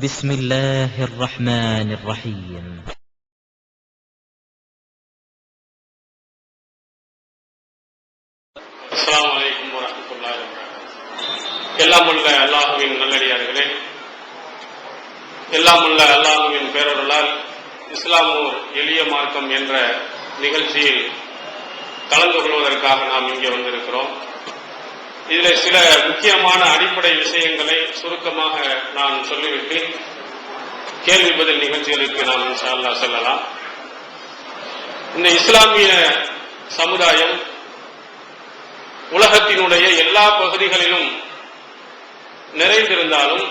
بسم الله الرحمن الرحيم. அஸ்ஸலாமு அலைக்கும் வரஹ்மத்துல்லாஹி வபரகாத்துஹு. எல்லாம் உள்ள அல்லாஹுவின் நல்லடியார்களே, எல்லாம் உள்ள அல்லாஹுவின் பேரருளால் இஸ்லாமூர் எளிய மார்க்கம் என்ற நிகழ்ச்சியில் கலந்து கொள்வதற்காக நாம் இங்கே வந்திருக்கிறோம். இதில் சில முக்கியமான அடிப்படை விஷயங்களை சுருக்கமாக நான் சொல்லிவிட்டு கேள்வி பதில் நிகழ்ச்சிகளுக்கு நாம் இன்ஷா அல்லாஹ் செல்லலாம். இந்த இஸ்லாமிய சமுதாயம் உலகத்தினுடைய எல்லா பகுதிகளிலும் நிறைந்திருந்தாலும்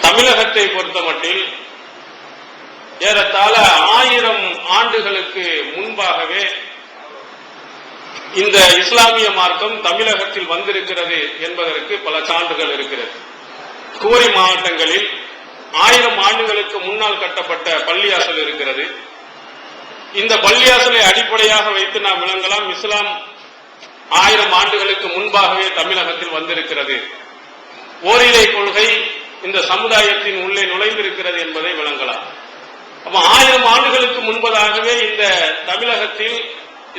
தமிழகத்தை பொறுத்தமட்டில் ஏறத்தாழ 1000 ஆண்டுகளுக்கு முன்பாகவே இந்த இஸ்லாமிய மார்க்கம் தமிழகத்தில் வந்திருக்கிறது என்பதற்கு பல சான்றுகள் இருக்கிறது. குமரி மாவட்டங்களில் 1000 ஆண்டுகளுக்கு முன்னால் கட்டப்பட்ட பள்ளியாசல் இருக்கிறது. இந்த பள்ளியாசலை அடிப்படையாக வைத்து நாம் விளங்கலாம், இஸ்லாம் 1000 ஆண்டுகளுக்கு முன்பாகவே தமிழகத்தில் வந்திருக்கிறது. ஓரிரை கொள்கை இந்த சமுதாயத்தின் உள்ளே நுழைந்திருக்கிறது என்பதை விளங்கலாம். அப்ப 1000 ஆண்டுகளுக்கு முன்பதாகவே இந்த தமிழகத்தில்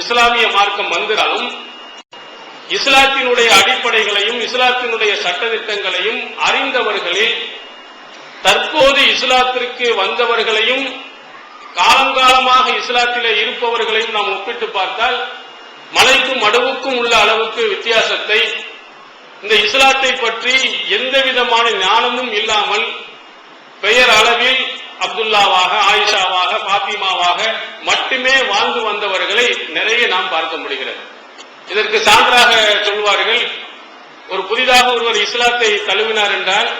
இஸ்லாமிய மார்க்கம் வந்தாலும் இஸ்லாத்தினுடைய அடிப்படைகளையும் இஸ்லாத்தினுடைய சட்டதிட்டங்களையும் அறிந்தவர்களில் தற்போது இஸ்லாத்திற்கு வந்தவர்களையும் காலங்காலமாக இஸ்லாத்திலே இருப்பவர்களையும் நாம் ஒப்பிட்டு பார்த்தால் மலைக்கும் மடுவுக்கும் உள்ள அளவுக்கு வித்தியாசத்தை, இந்த இஸ்லாத்தை பற்றி எந்த விதமான ஞானமும் இல்லாமல் பெயர் அளவில் அப்துல்லாவாக, ஆயிஷாவாக, பாத்திமாவாக மட்டுமே வாழ்ந்து வந்தவர்களை நிறைய நாம் பார்க்க முடிகிறது. இதற்கு சான்றாக சொல்வார்கள், ஒரு புதிதாக ஒருவர் இஸ்லாத்தை தழுவினார் என்றால்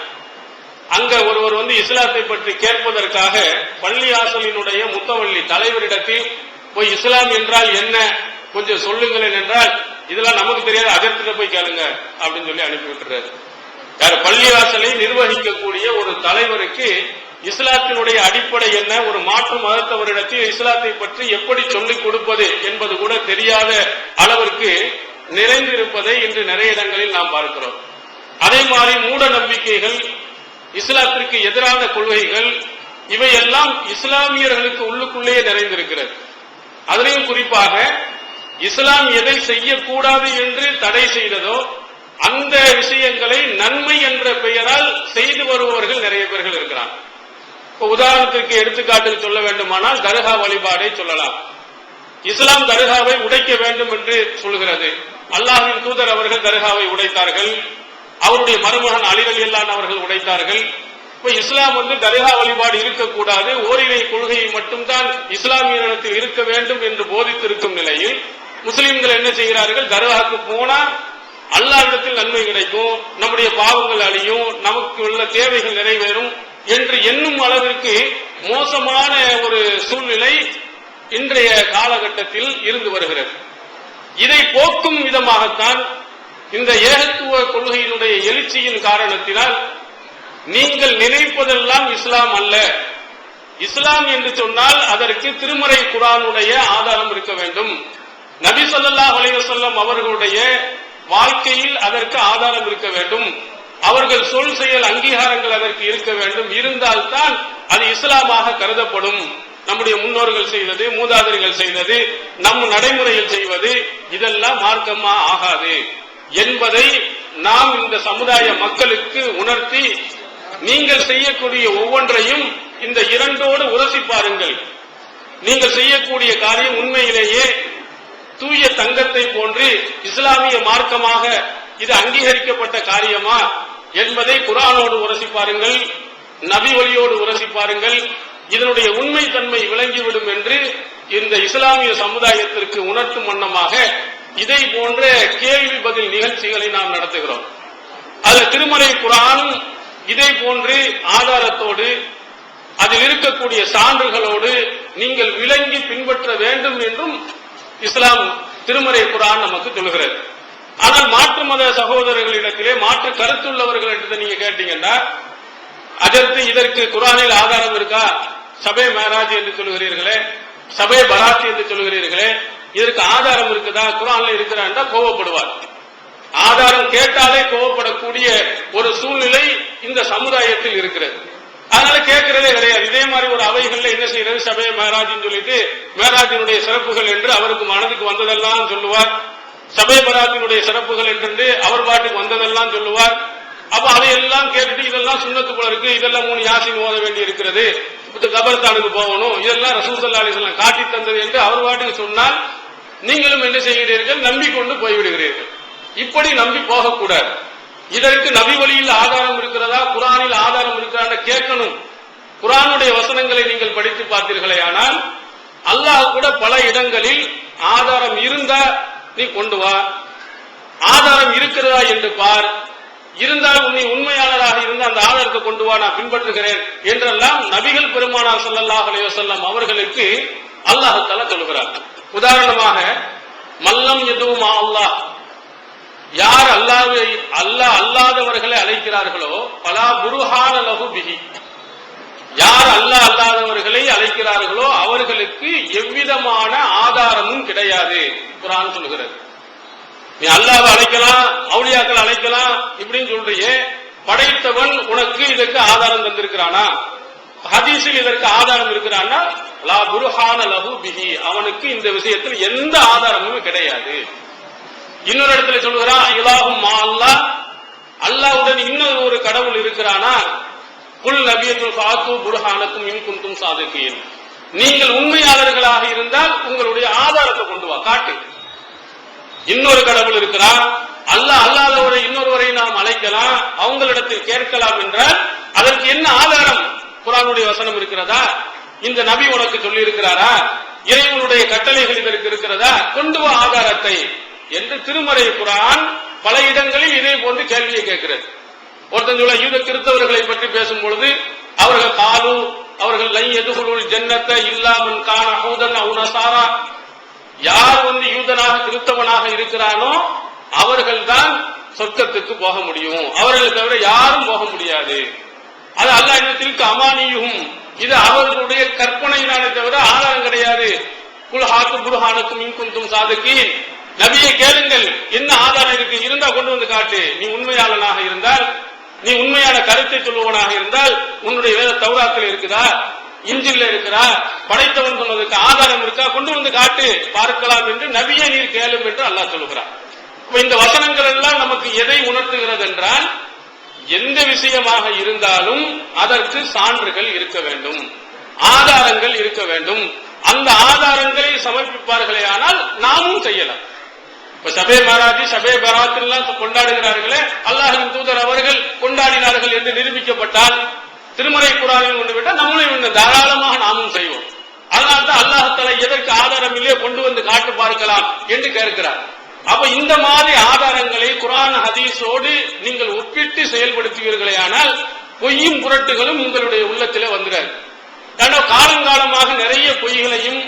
அங்க ஒருவர் இஸ்லாத்தை பற்றி கேட்பதற்காக பள்ளியாசலினுடைய முத்தவள்ளி தலைவரிடத்தில் போய் இஸ்லாம் என்றால் என்ன கொஞ்சம் சொல்லுங்களேன் என்றால், இதெல்லாம் நமக்கு தெரியாது, அகத்திட்ட போய் கேளுங்க அப்படின்னு சொல்லி அனுப்பிவிட்டுறாரு. யார் பள்ளிவாசலை நிர்வகிக்கக்கூடிய ஒரு தலைவருக்கு இஸ்லாத்தினுடைய அடிப்படை என்ன, ஒரு மாற்று மதத்தவரிடத்தில் இஸ்லாத்தை பற்றி எப்படி சொல்லிக் கொடுப்பது என்பது கூட தெரியாத அளவிற்கு நிறைந்திருப்பதை இன்று நிறைய இடங்களில் நாம் பார்க்கிறோம். அதே மாதிரி மூட நம்பிக்கைகள், இஸ்லாத்திற்கு எதிரான கொள்கைகள், இவையெல்லாம் இஸ்லாமியர்களுக்கு உள்ளுக்குள்ளேயே நிறைந்திருக்கிறது. அதிலையும் குறிப்பாக இஸ்லாம் எதை செய்யக்கூடாது என்று தடை செய்ததோ அந்த விஷயங்களை நன்மை என்ற பெயரால் செய்து வருபவர்கள் நிறைய பேர்கள் இருக்கிறார். உதாரணத்திற்கு எடுத்துக்காட்டு சொல்ல வேண்டுமானால் தர்கா வழிபாடை சொல்லலாம். இஸ்லாம் தர்காவை உடைக்க வேண்டும் என்று சொல்கிறது. அல்லாஹ்வின் தூதர் அவர்கள் தர்காவை உடைத்தார்கள், அவருடைய மருமகன் அலி ரலியல்லாஹு அன்ஹு அவர்கள் உடைத்தார்கள். இப்ப இஸ்லாம் தர்கா வழிபாடு இருக்கக்கூடாது, ஓரிரை கொள்கையை மட்டும்தான் இஸ்லாமியத்தில் இருக்க வேண்டும் என்று போதித்திருக்கும் நிலையில் முஸ்லிம்கள் என்ன செய்கிறார்கள், தர்காவுக்கு போனா அல்லாஹ்விடத்தில் நன்மை கிடைக்கும், நம்முடைய பாவங்கள் அழியும், நமக்கு உள்ள தேவைகள் நிறைவேறும் என்று எண்ணும் அளவிற்கு மோசமான ஒரு சூழ்நிலை இன்றைய காலகட்டத்தில் இருந்து வருகிறது. இதை போக்கும் விதமாகத்தான் இந்த ஏகத்துவ கொள்கையினுடைய எழுச்சியின் காரணத்தினால் நீங்கள் நினைப்பதெல்லாம் இஸ்லாம் அல்ல, இஸ்லாம் என்று சொன்னால் அதற்கு திருமறை குர்ஆனுடைய ஆதாரம் இருக்க வேண்டும், நபி ஸல்லல்லாஹு அலைஹி வஸல்லம் அவர்களுடைய வாழ்க்கையில் அதற்கு ஆதாரம் இருக்க வேண்டும், அவர்கள் சொல் செயல் அங்கீகாரங்கள் அதற்கு இருக்க வேண்டும், இருந்தால்தான் அது இஸ்லாமாக கருதப்படும். நம்முடைய முன்னோர்கள் செய்தது, மூதாதையர்கள் செய்தது, நம் நடைமுறையில் செய்வது இதெல்லாம் மார்க்கமா ஆகாது என்பதை நாம் இந்த சமுதாய மக்களுக்கு உணர்த்தி, நீங்கள் செய்யக்கூடிய ஒவ்வொன்றையும் இந்த இரண்டோடு உரசி பாருங்கள். நீங்கள் செய்யக்கூடிய காரியம் உண்மையிலேயே தூய தங்கத்தை போன்று இஸ்லாமிய மார்க்கமாக இது அங்கீகரிக்கப்பட்ட காரியமா என்பதை குர்ஆனோடு உரசி பாருங்கள், நபி வழியோடு உரசி பாருங்கள். இதனுடைய உண்மை தன்மை விளங்கிவிடும் என்று இந்த இஸ்லாமிய சமுதாயத்திற்கு உணர்த்தும் வண்ணமாக இதை போன்ற கேள்வி பதில் நிகழ்ச்சிகளை நாம் நடத்துகிறோம். அதில் திருமறை குர்ஆனும் இதை போன்று ஆதாரத்தோடு அதில் இருக்கக்கூடிய சான்றுகளோடு நீங்கள் விளங்கி பின்பற்ற வேண்டும் என்றும் இஸ்லாம் திருமறை குர்ஆன் நமக்கு சொல்கிறது. ஆனால் மாற்று மத சகோதரர்களிடத்திலே மாற்று கருத்துள்ளவர்களிடத்தை நீங்க கேட்டீங்கன்னா, அதற்கு இதற்கு குர்ஆனில் ஆதாரம் இருக்கா, சபே மேராஜ் என்று சொல்கிறீர்களே, சபே பராத் என்று சொல்கிறீர்களே, இதற்கு ஆதாரம் இருக்குதா, குர்ஆன்ல இருக்கிறா கோபப்படுவார். ஆதாரம் கேட்டாலே கோவப்படக்கூடிய ஒரு சூழ்நிலை இந்த சமுதாயத்தில் இருக்கிறது. அதனால கேட்கிறதே கிடையாது. இதே மாதிரி ஒரு அவைகள்ல என்ன செய்யறது, சபை மேராஜின்னு சொல்லிட்டு மேராஜினுடைய சிறப்புகள் என்று அவருக்கு மனதுக்கு வந்ததெல்லாம் சொல்லுவார். சபை மேராஜினுடைய சிறப்புகள் என்று அவர் பாட்டுக்கு வந்ததெல்லாம் சொல்லுவார். அப்ப அதையெல்லாம் கேட்டுட்டு இதெல்லாம் சுன்னத்து போல இருக்கு, இதெல்லாம் 3 யாசின் ஓத வேண்டி இருக்கிறது, கபர்ஸ்தானுக்கு போகணும், இதெல்லாம் ரசூல் ஸல்லல்லாஹு அலைஹி வஸல்லம் காட்டி தந்தது என்று அவர் பாட்டுக்கு சொன்னால் நீங்களும் என்ன செய்கிறீர்கள், நம்பிக்கொண்டு போய்விடுகிறீர்கள். இப்படி நம்பி போகக்கூடாது. இதற்கு நபி வழியில் ஆதாரம் இருக்கிறதா, குர்ஆனில் ஆதாரம் இருக்கிறதா கேட்கணும். குர்ஆனுடைய வசனங்களை நீங்கள் படித்து பார்த்தீர்களே ஆனால் அல்லாஹ் கூட பல இடங்களில் ஆதாரம் இருந்தா நீ கொண்டு வா, ஆதாரம் இருக்கிறதா என்று பார், இருந்தால் நீ உண்மையாளராக இருந்தால் அந்த ஆதாரத்தை கொண்டு வா, நான் பின்பற்றுகிறேன் என்றெல்லாம் நபிகள் பெருமானார் ஸல்லல்லாஹு அலைஹி வஸல்லம் அவர்களுக்கு அல்லாஹ் தஆலா சொல்கிறார். உதாரணமாக மல்லம் யதுமா அல்லாஹ், யார் அல்லாஹ் அல்லாதவர்களை அழைக்கிறார்களோ பலா புர்ஹான லஹு பிஹி, யார் அல்லாஹ் அல்லாதவர்களை அழைக்கிறார்களோ அவர்களுக்கு எவ்விதமான ஆதாரமும் கிடையாது குர்ஆன் சொல்கிறது. நீ அல்லாஹ்வை அழைக்கலாம், அவுலியாக்களை அழைக்கலாம் இப்படின்னு சொல்றியே, படைத்தவன் உனக்கு இதற்கு ஆதாரம் தந்திருக்கிறானா, ஹதீஸில் இதற்கு ஆதாரம் இருக்கிறான்னா லா புர்ஹான லஹு பிஹி, அவனுக்கு இந்த விஷயத்தில் எந்த ஆதாரமும் கிடையாது. இன்னொரு இடத்துல சொல்லுகிறான் இலாஹும் மா அல்லாஹ், அல்லாஹ்வுடன் இன்னொரு ஒரு கடவுள் இருக்கிறானா, குல் நபியத்துல் ஃபாத்து புர்ஹானக்கும் இன் குன்தும் சாதிகீன், நீங்கள் உண்மையாளர்களாக இருந்தால் உங்களுடைய ஆதாரத்தை கொண்டு வா, காட்டு. இன்னொரு கடவுள் இருக்கிறார், அல்லாஹ் அல்லாதவரை இன்னொருவரை நாம் அழைக்கலாம், அவங்களிடத்தில் கேட்கலாம் என்றால் அதற்கு என்ன ஆதாரம்? குர்ஆனுடைய வசனம் இருக்கிறதா, இந்த நபி உனக்கு சொல்லி இருக்கிறாரா, இறைவனுடைய கட்டளைகள் இதற்கு இருக்கிறதா, கொண்டு வா ஆதாரத்தை என்று திருமறை குர்ஆன் பல இடங்களில் இதே போன்று கேள்வியை கேட்கிறது. ஒருத்தன் சொல்ல யூத கிறிஸ்தவர்களை பற்றி பேசும் பொழுது அவர்கள் காலு, அவர்கள் லை யதுகுலுல் ஜன்னத இல்லா மன் கான ஹூதன் அவ் நஸாரா, யார் யூதனாக கிறிஸ்தவனாக இருக்கிறானோ அவர்கள்தான் சொர்க்கத்துக்கு போக முடியும், அவர்களை தவிர யாரும் போக முடியாது. அது அல்லாஹ் இன்னத்திற்கு அமானியும், இது அவர்களுடைய கற்பனையினாலே தவிர ஆதாரம் கிடையாது. குல் ஹாத்து புர்ஹானக்கும் இன் குன்தும் சாதிகீன், நபியை கேளுங்கள் என்ன ஆதாரம் இருக்கு, இருந்தா கொண்டு வந்து காட்டு. நீ உண்மையாளனாக இருந்தால், நீ உண்மையான கருத்தை சொல்லுவனாக இருந்தால் உன்னுடைய வேத தௌராத்தில் இருக்குதா, இஞ்சில்ல இருக்கிறா, படைத்தவன் சொன்னதுக்கு ஆதாரம் இருக்கா, கொண்டு வந்து காட்டு பார்க்கலாம் என்று நபியை நீர் கேளும் என்று அல்லாஹ் சொல்லுகிறார். இந்த வசனங்கள் எல்லாம் நமக்கு எதை உணர்த்துகிறது என்றால், எந்த விஷயமாக இருந்தாலும் அதற்கு சான்றுகள் இருக்க வேண்டும், ஆதாரங்கள் இருக்க வேண்டும். அந்த ஆதாரங்களை சமர்ப்பிப்பார்களே ஆனால் நாமும் செய்யலாம். இப்ப சபே மராஜி சபே பராத் எல்லாம் கொண்டாடுகிறார்களே, அல்லாஹ்வின் தூதர் அவர்கள் கொண்டாடினார்கள் என்று நிரூபிக்கப்பட்டால், திருமறை குர்ஆனில் கொண்டு விட்டால் நம்மளே தாராளமாக நாமும் செய்வோம். அதனால்தான் அல்லாஹ் தஆலா எதற்கு ஆதாரம் இல்லையோ கொண்டு வந்து காட்டு பார்க்கலாம் என்று கேட்கிறார். அப்ப இந்த மாதிரி ஆதாரங்களை குர்ஆன் ஹதீஸோடு நீங்கள் ஒப்பிட்டு செயல்படுத்துவீர்களே ஆனால் பொய்யும் புரட்டுகளும் உங்களுடைய உள்ளத்திலே வந்துடாது. காலங்காலமாக நிறைய பொய்களையும்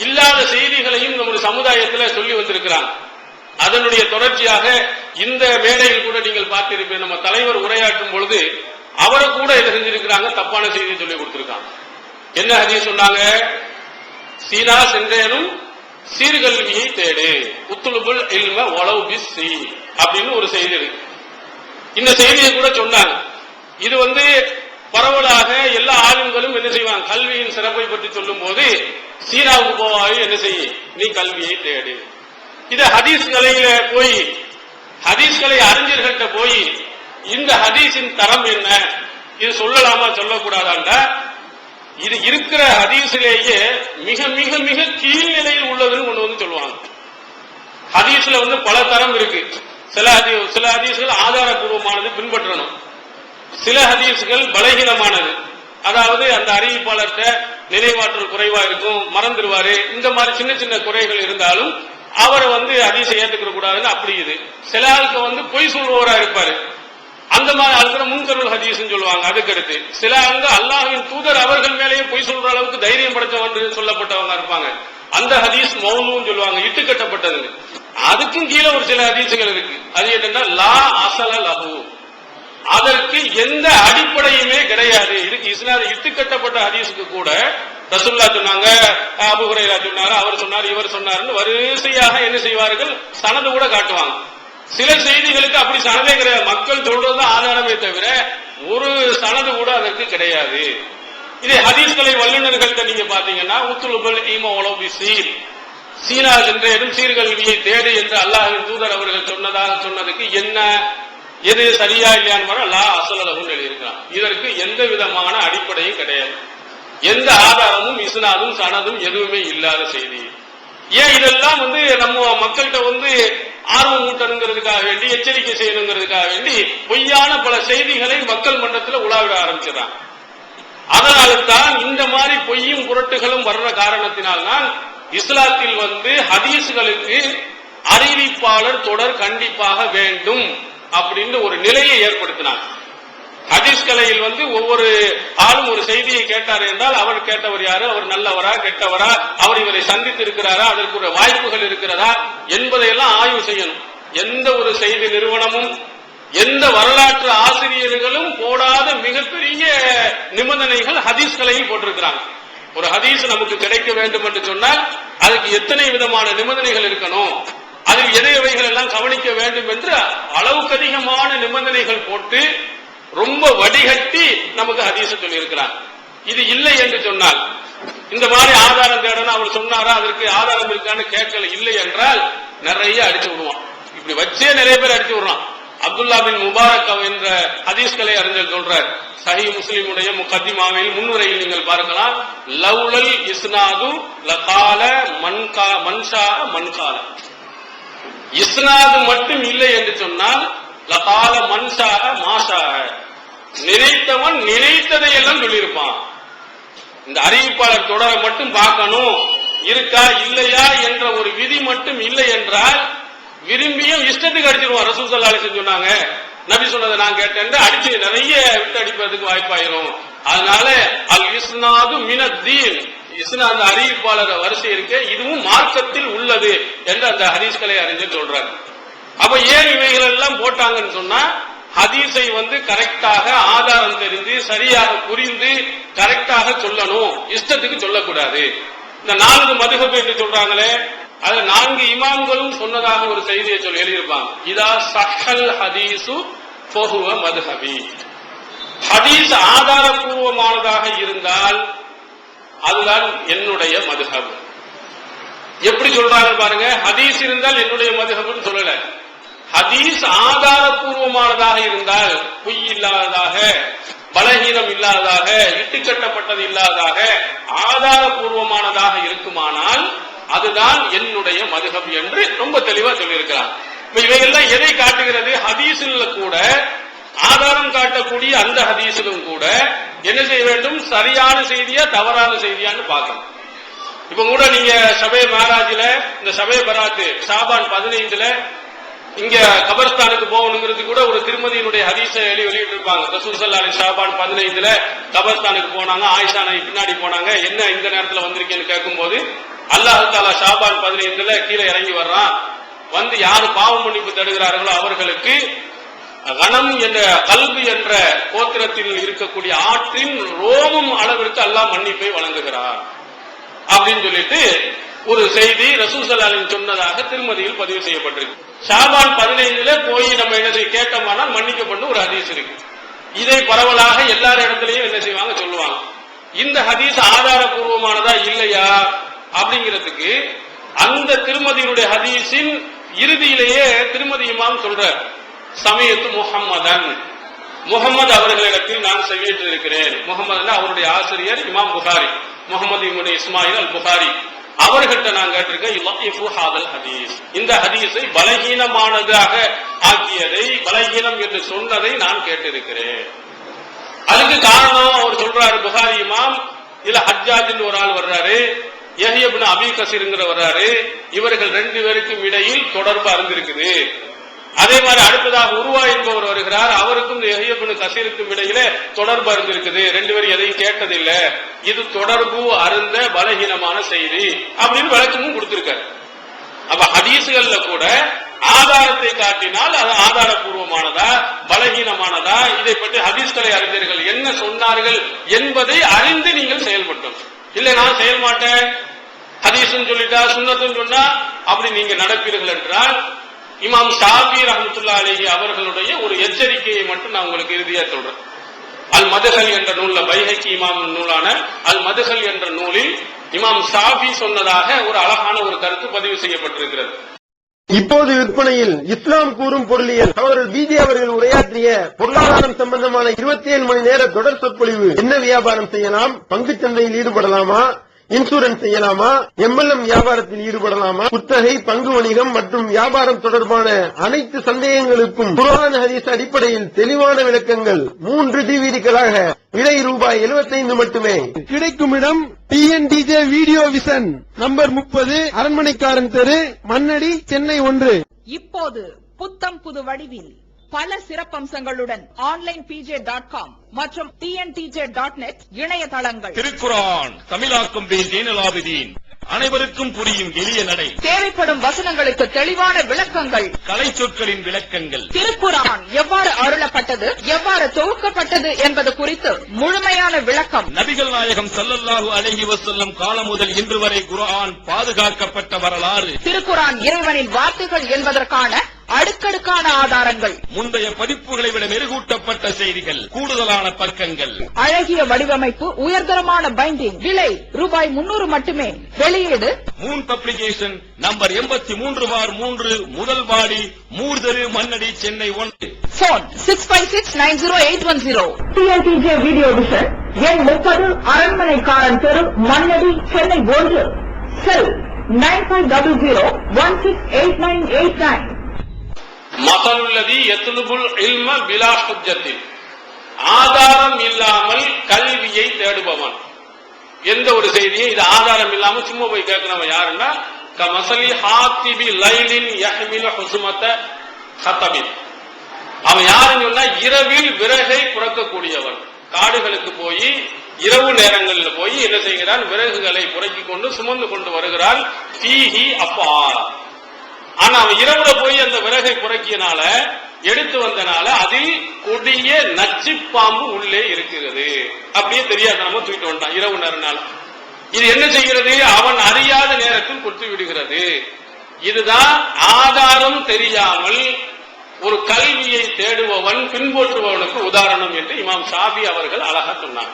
இல்லாத செய்திகளையும் நம்முடைய சமுதாயத்தில் சொல்லி வந்திருக்கிறாங்க. அதனுடைய தொடர்ச்சியாக இந்த மேடையில் கூட நீங்கள் பார்த்திருப்பீங்க, நம்ம தலைவர் உரையாற்றும் பொழுது அவரை கூட இதை செஞ்சிருக்கிறாங்க, தப்பான செய்தியை சொல்லி கொடுத்திருக்காங்க. என்ன ஹதீஸ் சொன்னாங்க? சீனா சென்றேனும் சீர்கல்வியை தேடு, உத்துலுபுல் இல்ம வலவ் பிஸ்ஸி அப்படின்னு ஒரு செய்தி இருக்கு. இந்த செய்தியை கூட சொன்னாங்க. இது பரவலாக எல்லா ஆளுங்களும் என்ன செய்வாங்க, கல்வியின் சிறப்பை பற்றி சொல்லும் போது சீனாவுக்கு போவாங்க, என்ன செய்ய நீ கல்வியை தேடு. இத ஹதீஸ் கலையில போய் ஹதீஸ்களை அறிஞர்கள்ட்ட போய் இந்த ஹதீஸின் தரம் என்ன, இது சொல்லலாமா சொல்லக்கூடாதாண்டா, இது இருக்கிற ஹதீஸிலேயே மிக மிக மிக கீழ்நிலையில் உள்ளதுன்னு கொண்டு சொல்லுவாங்க. ஹதீஸ்ல பல தரம் இருக்கு. சில ஹதீஸ்கள் ஆதாரபூர்வமானது, பின்பற்றணும். சில ஹதீஸ்கள் பலகீனமானது, அதாவது அந்த அறிவிப்பாளர்கிட்ட நினைவாற்றல் குறைவா இருக்கும், மறந்துடுவாரு, இந்த மாதிரி சின்ன சின்ன குறைகள் இருந்தாலும் அவரை ஹதீஸை ஏற்றுக்க கூடாதுன்னு அப்படி. இது சில ஆளுக்கு பொய் சொல்றவரா இருப்பாரு, அந்த மாதிரி ஆளுக்கு முன்கருள் ஹதீஸ் சொல்லுவாங்க. அதுக்கடுத்து சில ஆளுங்க அல்லாஹ்வின் தூதர் அவர்கள் மேலேயே பொய் சொல்ற அளவுக்கு தைரியம் படைத்தவன் சொல்லப்பட்டவங்க இருப்பாங்க, அந்த ஹதீஸ் மௌனூன்னு சொல்லுவாங்க, இட்டுக்கட்டப்பட்டது. அதுக்கும் கீழே ஒரு சில ஹதீசுகள் இருக்கு. அது என்னன்னா லா அஸல லஹு, அதற்கு எந்த அடிப்படையுமே கிடையாது. இதுக்கு இஸ்னாத் இட்டுக்கட்டப்பட்ட ஹதீஸுக்கு கூட ரசூலுல்லாஹ் சொன்னாங்க, அபூ ஹுரைரா சொன்னாரு, அவர் சொன்னார், இவர் சொன்னாருன்னு வரிசையாக என்ன செய்வார்கள், சனது கூட காட்டுவாங்க. சில செய்திகளுக்கு அப்படி சனதே கிடையாது. மக்கள் சொல்றது ஆதாரமே தவிர ஒரு சனது கூட அதற்கு கிடையாது. இதே ஹதீஸ்களை வல்லுநர்கள்ட்ட நீங்க பாத்தீங்கன்னா உத்துலுபல் ஈமோலோபி சீர் சீனா சென்றேனும் சீர்கல்வியை தேடு என்று அல்லாஹ்வின் தூதர் அவர்கள் சொன்னதுக்கு என்ன எது சரியா இல்லையான்னு லா அசலகும் எழுதியிருக்கிறான். இதற்கு எந்த விதமான அடிப்படையும் கிடையாது. எந்த ஆதாரமும் இஸ்னாதும் சனதும் எதுவுமே இல்லாத செய்தி. ஏன் இதெல்லாம் நம்ம மக்கள்கிட்ட ஆர்வம் ஊட்டணுங்கிறதுக்காக வேண்டி எச்சரிக்கை செய்யணுங்கிறதுக்காக வேண்டி பொய்யான பல செய்திகளை மக்கள் மன்றத்தில் உலாவிட ஆரம்பிச்சிடறாங்க. அதனால்தான் இந்த மாதிரி பொய்யும் புரட்டுகளும் வர்ற காரணத்தினால்தான் இஸ்லாத்தில் ஹதீஸ்களுக்கு அறிவிப்பாளர் தொடர் கண்டிப்பாக வேண்டும் அப்படின்னு ஒரு நிலையை ஏற்படுத்தினார். ஹதீஸ் கலையில் ஒவ்வொரு ஆளும் ஒரு செய்தியை கேட்டார் என்றால் அவர் கேட்டவர் யாரு, அவர் நல்லவரா கெட்டவரா, அவர் இவரை சந்தித்து இருக்கிறாரா, அதற்கு வாய்ப்புகள் இருக்கிறதா என்பதையெல்லாம் ஆய்வு செய்யணும். எந்த ஒரு செய்தி நிறுவனமும் எந்த வரலாற்று ஆசிரியர்களும் போடாத மிகப்பெரிய நிபந்தனைகள் ஹதீஸ் கலையில் போட்டிருக்கிறாங்க. ஒரு ஹதீஸ் நமக்கு கிடைக்க வேண்டும் என்று சொன்னால் அதுக்கு எத்தனை விதமான நிபந்தனைகள் இருக்கணும், அதில் எதையவைகள் எல்லாம் கவனிக்க வேண்டும் என்று அளவுக்கு அதிகமான நிபந்தனைகள் போட்டு ரொம்ப வடிகட்டி நமக்கு ஹதீஸ் சொல்லி இருக்கிறார். இது இல்லை என்று சொன்னால் இந்த மாதிரி ஆதாரம் தேடணும் அவர் சொன்னாரா, அதற்கு ஆதாரம் இருக்கான்னு கேட்கல, இல்லை என்றால் நிறைய அடிச்சு விடுவான். இப்படி வச்சே நிறைய பேர் அடிச்சு விடுறான். அப்துல்லா பின் முபாரக் என்ற ஹதீஸ் கலை அறிஞர் சொல்றார், சஹீஹ் முஸ்லிமுடைய முகத்திமாவில் முன்னுரையில் நீங்கள் பார்க்கலாம், லவ்லல் இஸ்னாது லகால மன்ஷா மன்கால. இஸ்னாது மட்டும் இல்லை என்று சொன்னால் லகால மன்ஷாக மாஷாக, நினைத்தவன் நினைத்ததை எல்லாம் சொல்லியிருப்பான். இந்த அறிவிப்பாளர் தொடரை மட்டும் பார்க்கணும், இருக்கா இல்லையா என்ற ஒரு விதி மட்டும் இல்லை என்றால் விரும்பியும் இஷ்டத்துக்கு அடிச்சிருவான். ரசூல் ஸல்லல்லாஹு அலைஹி வஸல்லம் சொன்னாங்க, நபி சொன்னதை நான் கேட்டேன் அடிச்சு நிறைய விட்டு அடிப்பதற்கு வாய்ப்பாயிரும். அதனால அல் இஸ்னாது மினத்தீன், இஸ்னாது அறிவிப்பாளர் வரிசை இருக்கு, இதுவும் மார்க்கத்தில் உள்ளது என்று அந்த ஹதீஸ்களை அறிஞர் சொல்றாங்க. அப்ப ஏன் இவைகள் எல்லாம் போட்டாங்கன்னு சொன்னா ஹதீஸை கரெக்டாக ஆதாரம் தெரிந்து சரியாக புரிந்து கரெக்டாக சொல்லணும், இஷ்டத்துக்கு சொல்லக்கூடாது. இந்த 4 மதுஹப் என்று சொல்றாங்களே, அதுல 4 இமாம்களும் சொன்னதாக ஒரு செய்தியை சொல்லி எழுதியிருப்பாங்க. இதா சஹல் ஹதீசு ஃபஹுவ மதுஹபி, ஹதீஸ் ஆதாரபூர்வமானதாக இருந்தால் அதுதான் என்னுடைய மதுஹப். எப்படி சொல்றாங்க பாருங்க, ஹதீஸ் இருந்தால் என்னுடைய மதுஹப்னு சொல்லல, ஹதீஸ் ஆதாரபூர்வமானதாக இருந்தால், பொய் இல்லாததாக, பலகீனம் இல்லாததாக, இட்டுக்கட்டப்பட்டது இல்லாததாக, ஆதாரபூர்வமானதாக இருக்குமானால் அதுதான் என்னுடைய மதுஹப் என்று ரொம்ப தெளிவா சொல்லியிருக்கிறார். இவையெல்லாம் எதை காட்டுகிறது? ஹதீஸில் கூட ஆதாரம் காட்டக்கூடிய அந்த ஹதீஸிலும் கூட என்ன செய்ய வேண்டும், சரியான செய்தியா தவறான செய்தியான்னு பார்க்கணும். இப்ப கூட நீங்க ஷபே மேராஜில இந்த ஷபே பராத்து ஷாபான் 15ல இங்க கபர்ஸ்தானுக்கு போகணுங்கிறது கூட ஒரு திருமதியினுடைய ஹதீஸை வெளியிட்டு இருப்பாங்க. ரசூல் ஸல்லல்லாஹு அலைஹி ஷாபான் 15ல கபர்ஸ்தானுக்கு போனாங்க, ஆயிஷா நபி பின்னாடி போனாங்க, என்ன இந்த நேரத்துல வந்திருக்கேன்னு கேட்கும்போது அல்லாஹ் தஆலா ஷாபான் 15ல கீழே இறங்கி வர்றான், யாரு பாவ மன்னிப்பு தேடுகிறார்களோ அவர்களுக்கு கணம் என்ற கல்பு என்ற கோத்திரத்தில் இருக்கக்கூடிய ஆற்றின் ரோமம் அளவிற்கு அல்லாஹ் மன்னிப்பை வழங்குகிறார் அப்படின்னு சொல்லிட்டு ஒரு செய்தி ரசூல் ஸல்லல்லாஹு அலைஹி சொன்னதாக திருமதியில் பதிவு செய்யப்பட்டிருக்கு. ஷாபான் 15ல போய் நம்ம என்ன செய்ய கேட்டோம்னால் மன்னிக்கப்படும் ஒரு ஹதீஸ் இருக்கு. இதை பரவலாக எல்லார் இடத்துலயும் என்ன செய்வாங்க சொல்லுவாங்க. இந்த ஹதீஸ் ஆதாரபூர்வமானதா இல்லையா அப்படிங்கிறதுக்கு அந்த திருமதியினுடைய ஹதீஸின் இறுதியிலேயே திருமதி இமாம் சொல்ற, சமயத்து முஹம்மதன், முகமது அவர்களிடத்தில் நான் செவியேற்று இருக்கிறேன். முகமது அவருடைய ஆசிரியர் இமாம் புகாரி, முகமது இப்னு இஸ்மாயில் அல் புகாரி, அவர்கிட்ட நான் கேட்டிருக்கேன், இந்த ஹதீஸை பலகீனமானதாக ஆக்கியதை, பலகீனம் என்று சொன்னதை நான் கேட்டிருக்கிறேன். அதுக்கு காரணம் அவர் சொல்றாரு, புகாரி இமாம் இல்ல ஹஜ்ஜாஜ் ஒரு ஆள் வர்றாரு, யஹ்யா இப்னு அபீ கஸீர்ங்கிற வர்றாரு, இவர்கள் 2 பேருக்கும் இடையில் தொடர்பு அறிந்திருக்குது. அதே மாதிரி அடுத்ததாக உருவா என்பவர் வருகிறார், அவருக்கும் யஹ்யா இப்னு கஸீருக்கும் இடையில தொடர்பு அறிந்திருக்குது, 2 பேரும் எதையும் கேட்டதில்லை, இது தொடர்பு அருந்த பலகீனமான செய்தி அப்படின்னு விளக்கமும் கொடுத்திருக்காரு. அப்ப ஹதீஸ்கள்ல கூட ஆதாரத்தை காட்டினால் அது ஆதாரபூர்வமானதா பலகீனமானதா, இதை பற்றி ஹதீஸ்களை அறிஞர்கள் என்ன சொன்னார்கள் என்பதை அறிந்து நீங்கள் செயல்பட்டோம். இல்ல நான் செயல் மாட்டேன், ஹதீஸ்ன்னு சொல்லிட்டா சுன்னத்துன்னு சொன்னா அப்படி நீங்க நடப்பீர்கள் என்றால் இமாம் ஷாஃபி ரஹ்மத்துல்லாஹி அலைஹி அவர்களுடைய ஒரு எச்சரிக்கையை மட்டும் நான் உங்களுக்கு இறுதியா சொல்றேன். அல் மதுஹல் என்ற நூல்ல, பைஹக்கி இமாம் நூலான அல் மதுஹல் என்ற நூலில் இமாம் ஷாஃபி சொன்னதாக ஒரு அழகான ஒரு கருத்து பதிவு செய்யப்பட்டிருக்கிறது. இப்போது விற்பனையில் இஸ்லாம் கூறும் பொருளியல் அவர்கள் பிஜே அவர்கள் உரையாற்றிய பொருளாதாரம் சம்பந்தமான 27 மணி நேர தொடர் சொற்பொழிவு. என்ன வியாபாரம் செய்யலாம், பங்குச் சந்தையில் ஈடுபடலாமா, இன்சூரன்ஸ் செய்யலாமா, எம்எல்எம் வியாபாரத்தில் ஈடுபடலாமா, குத்தகை, பங்கு வணிகம் மற்றும் வியாபாரம் தொடர்பான அனைத்து சந்தேகங்களுக்கும் குர்ஆன் ஹதீஸ் அடிப்படையில் தெளிவான விளக்கங்கள் 3 டிவிடிகளாக விலை ரூபாய் 75 மட்டுமே. கிடைக்கும் இடம் TNTJ வீடியோ விஷன், நம்பர் 30, அரண்மனைக்காரன் தெரு, மண்ணடி, சென்னை 1. இப்போது புத்தம் புது வடிவில் பல சிறப்பம்சங்களுடன் onlinepj.com மற்றும் tntj.net இணையதளங்கள். திருக்குர்ஆன் தமிழாக்கம் ஜைனுலாபிதீன், அனைவருக்கும் புரியும் எளிய நடை, தேவைப்படும் வசனங்களுக்கு தெளிவான விளக்கங்கள், கலை சொற்களின் விளக்கங்கள், திருக்குர்ஆன் எவ்வாறு அருளப்பட்டது, எவ்வாறு தொகுக்கப்பட்டது என்பது குறித்து முழுமையான விளக்கம். நபிகள் நாயகம் ஸல்லல்லாஹு அலைஹி வஸல்லம் காலம் முதல் இன்று வரை குர்ஆன் பாதுகாக்கப்பட்ட வரலாறு, திருக்குர்ஆன் இறைவனின் வார்த்தைகள் என்பதற்கான அடுக்கடுக்கான ஆதாரங்கள், முந்தைய பதிப்புகளை விட மெருகூட்டப்பட்ட செய்திகள், கூடுதலான பக்கங்கள், அழகிய வடிவமைப்பு, உயர்தரமான பைண்டிங். விலை ரூபாய் 300 மட்டுமே. வெளியீடு மூன் பப்ளிகேஷன், நம்பர் 83/3, முதல் வாடி, மூர்தரு, Mannady, Chennai 1. Phone 65690810. TNTJ video vision, எண் 30, அரண்மனைக்காரன் தெரு, மண்ணடி, சென்னை 1. செல் 9500168989. மஸலுல்லதி யத்லுபுல் இல்ம பிலா ஹுஜ்ஜத்தின், ஆதாரம் இல்லாமல் கல்வியை தேடுபவன். எந்த ஒரு செய்தியை இது ஆதாரம் இல்லாம சும்மா போய் கேட்கிறவன் யாருன்னா, கமஸலி ஹாத்திபி லைலின் யஹ்மிலு ஹுஸ்மத ஹதபின். அவன் யாருன்னு சொன்னா, இரவில் விறகை புறக்கக்கூடியவன். காடுகளுக்கு போய் இரவு நேரங்களில் போய் என்ன செய்கிறான், விறகுகளை புறக்கிக் கொண்டு சுமந்து கொண்டு வருகிறான். ஃபீஹி அஃபார். ஆனா அவன் இரவுல போய் அந்த விறகை புறக்கியனால, எடுத்து வந்தனால அதில் கொடிய நச்சு பாம்பு உள்ளே இருக்கிறது. அப்படியே தெரியாத நம்ம தூக்கிட்டு வந்துட்டான் இரவு நேரனால. இது என்ன செய்கிறது, அவன் அறியாத நேரத்தில் கொத்து விடுகிறது. இதுதான் ஆதாரம் தெரியாமல் ஒரு கல்வியை தேடுபவன் பின்பற்றுபவனுக்கு உதாரணம் என்று இமாம் ஷாஃபி அவர்கள் அழகா சொன்னார்.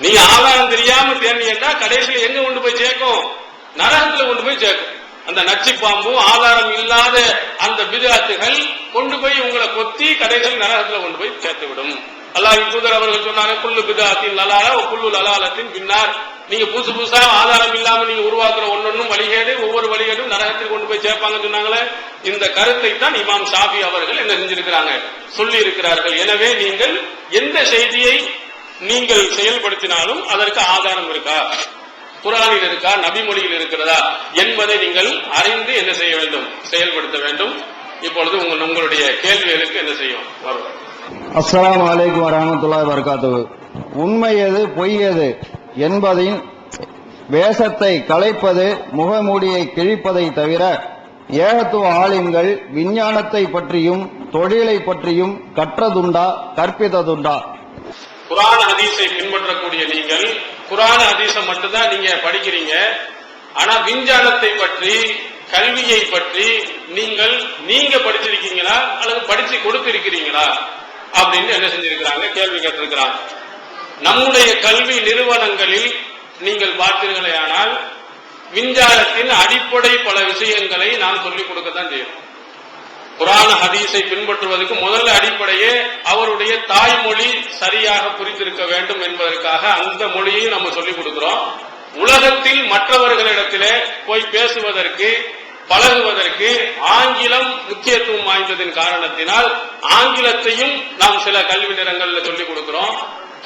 நீ ஆதாரம் தெரியாம தேடினா கடைசியில் எங்க கொண்டு போய் சேர்க்கும், நரகத்துல கொண்டு போய் சேர்க்கும். அந்த நச்சு பாம்பு, ஆதாரம் இல்லாத அந்த பித்அத்துகள் கொண்டு போய் உங்களை கொத்தி கடைசியில் நரகத்துல கொண்டு போய் சேர்த்து விடும். அல்லாஹ்வின் தூதர் அவர்கள் சொன்னாங்க, குல்லு பித்அத்தின் லலாலா வ குல்லு லலாலத்தின் பின்னார். நீங்க புதுசா ஆதாரம் இல்லாம நீங்க உருவாக்குற ஒன்னொன்னும் வழிகேடு, ஒவ்வொரு வழிகேடும் நரகத்தில் கொண்டு போய் சேர்ப்பாங்கன்னு சொன்னாங்களே. இந்த கருத்தை தான் இமாம் ஷாஃபி அவர்கள் என்ன செஞ்சிருக்கிறாங்க, சொல்லி இருக்கிறார்கள். எனவே நீங்கள் எந்த செய்தியை நீங்கள் செயல்படுத்தினாலும் அதற்கு ஆதாரம் இருக்கா, குர்ஆனில் இருக்கா, நபிமொழியில் இருக்கிறதா என்பதை நீங்கள் அறிந்து என்ன செய்ய வேண்டும், செயல்படுத்த வேண்டும். இப்பொழுது உங்களுடைய கேள்விகளுக்கு என்ன செய்யும் வரும். அஸ்ஸலாமு அலைக்கும் வரஹ்மத்துல்லாஹி வபரகாத்துஹு. உண்மை எது பொய் எது என்பதின் வேஷத்தை களைப்பது, முகமூடியை கிழிப்பதை தவிர ஏகத்துவ ஆலிம்கள் விஞ்ஞானத்தை பற்றியும் தொழிலை பற்றியும் கற்றதுண்டா, கற்பித்ததுண்டா? குர்ஆன் ஹதீஸை பின்பற்றக்கூடிய நீங்கள் குர்ஆன் ஹதீஸை மட்டும்தான் நீங்க படிக்கிறீங்க. ஆனா விஞ்ஞானத்தை பற்றி, கல்வியை பற்றி நீங்க படிச்சிருக்கீங்களா அல்லது படிச்சு கொடுத்திருக்கிறீங்களா அப்படின்னு என்ன செஞ்சிருக்கிறாங்க, கேள்வி கேட்டிருக்கிறாங்க. நம்முடைய கல்வி நிறுவனங்களில் நீங்கள் பார்த்தீர்களே ஆனால் விஞ்ஞானத்தின் அடிப்படை பல விஷயங்களை நாம் சொல்லிக் கொடுக்கத்தான் செய்யணும். குர்ஆன் ஹதீஸை பின்பற்றுவதற்கு முதல்ல அடிப்படையே அவருடைய தாய்மொழி சரியாக புரிந்திருக்க வேண்டும் என்பதற்காக அந்த மொழியை நம்ம சொல்லிக் கொடுக்கிறோம். உலகத்தில் மற்றவர்களிடத்திலே போய் பேசுவதற்கு, பழகுவதற்கு ஆங்கிலம் முக்கியத்துவம் வாய்ந்ததின் காரணத்தினால் ஆங்கிலத்தையும் நாம் சில கல்வி நிலையங்களில் சொல்லிக் கொடுக்கிறோம்.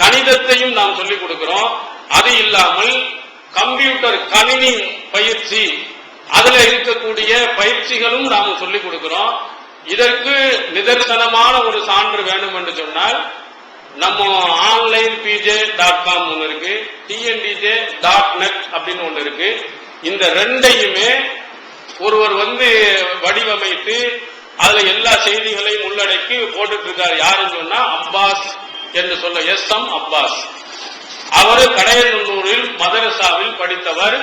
கணிதத்தையும் நாம் சொல்லிக் கொடுக்கிறோம். அது இல்லாமல் கம்ப்யூட்டர் கணினி பயிற்சி, அதுல இருக்கக்கூடிய பயிற்சிகளும் நாம் சொல்லிக் கொடுக்கிறோம். இதற்கு நிதர்சனமான ஒரு சான்று வேண்டும் என்று சொன்னால் நம்ம onlinepj.com ஒன்று இருக்கு, tntj.net அப்படின்னு ஒன்று இருக்கு. இந்த ரெண்டையுமே ஒருவர் வடிவமைத்து அதுல எல்லா செய்திகளையும் உள்ளடக்கி போட்டுட்டு இருக்காரு. யாருன்னு சொன்னா அப்பாஸ் என்று சொல்ல, SM அப்பாஸ். அவரு கடையநல்லூரில் மதரசாவில் படித்தவர்.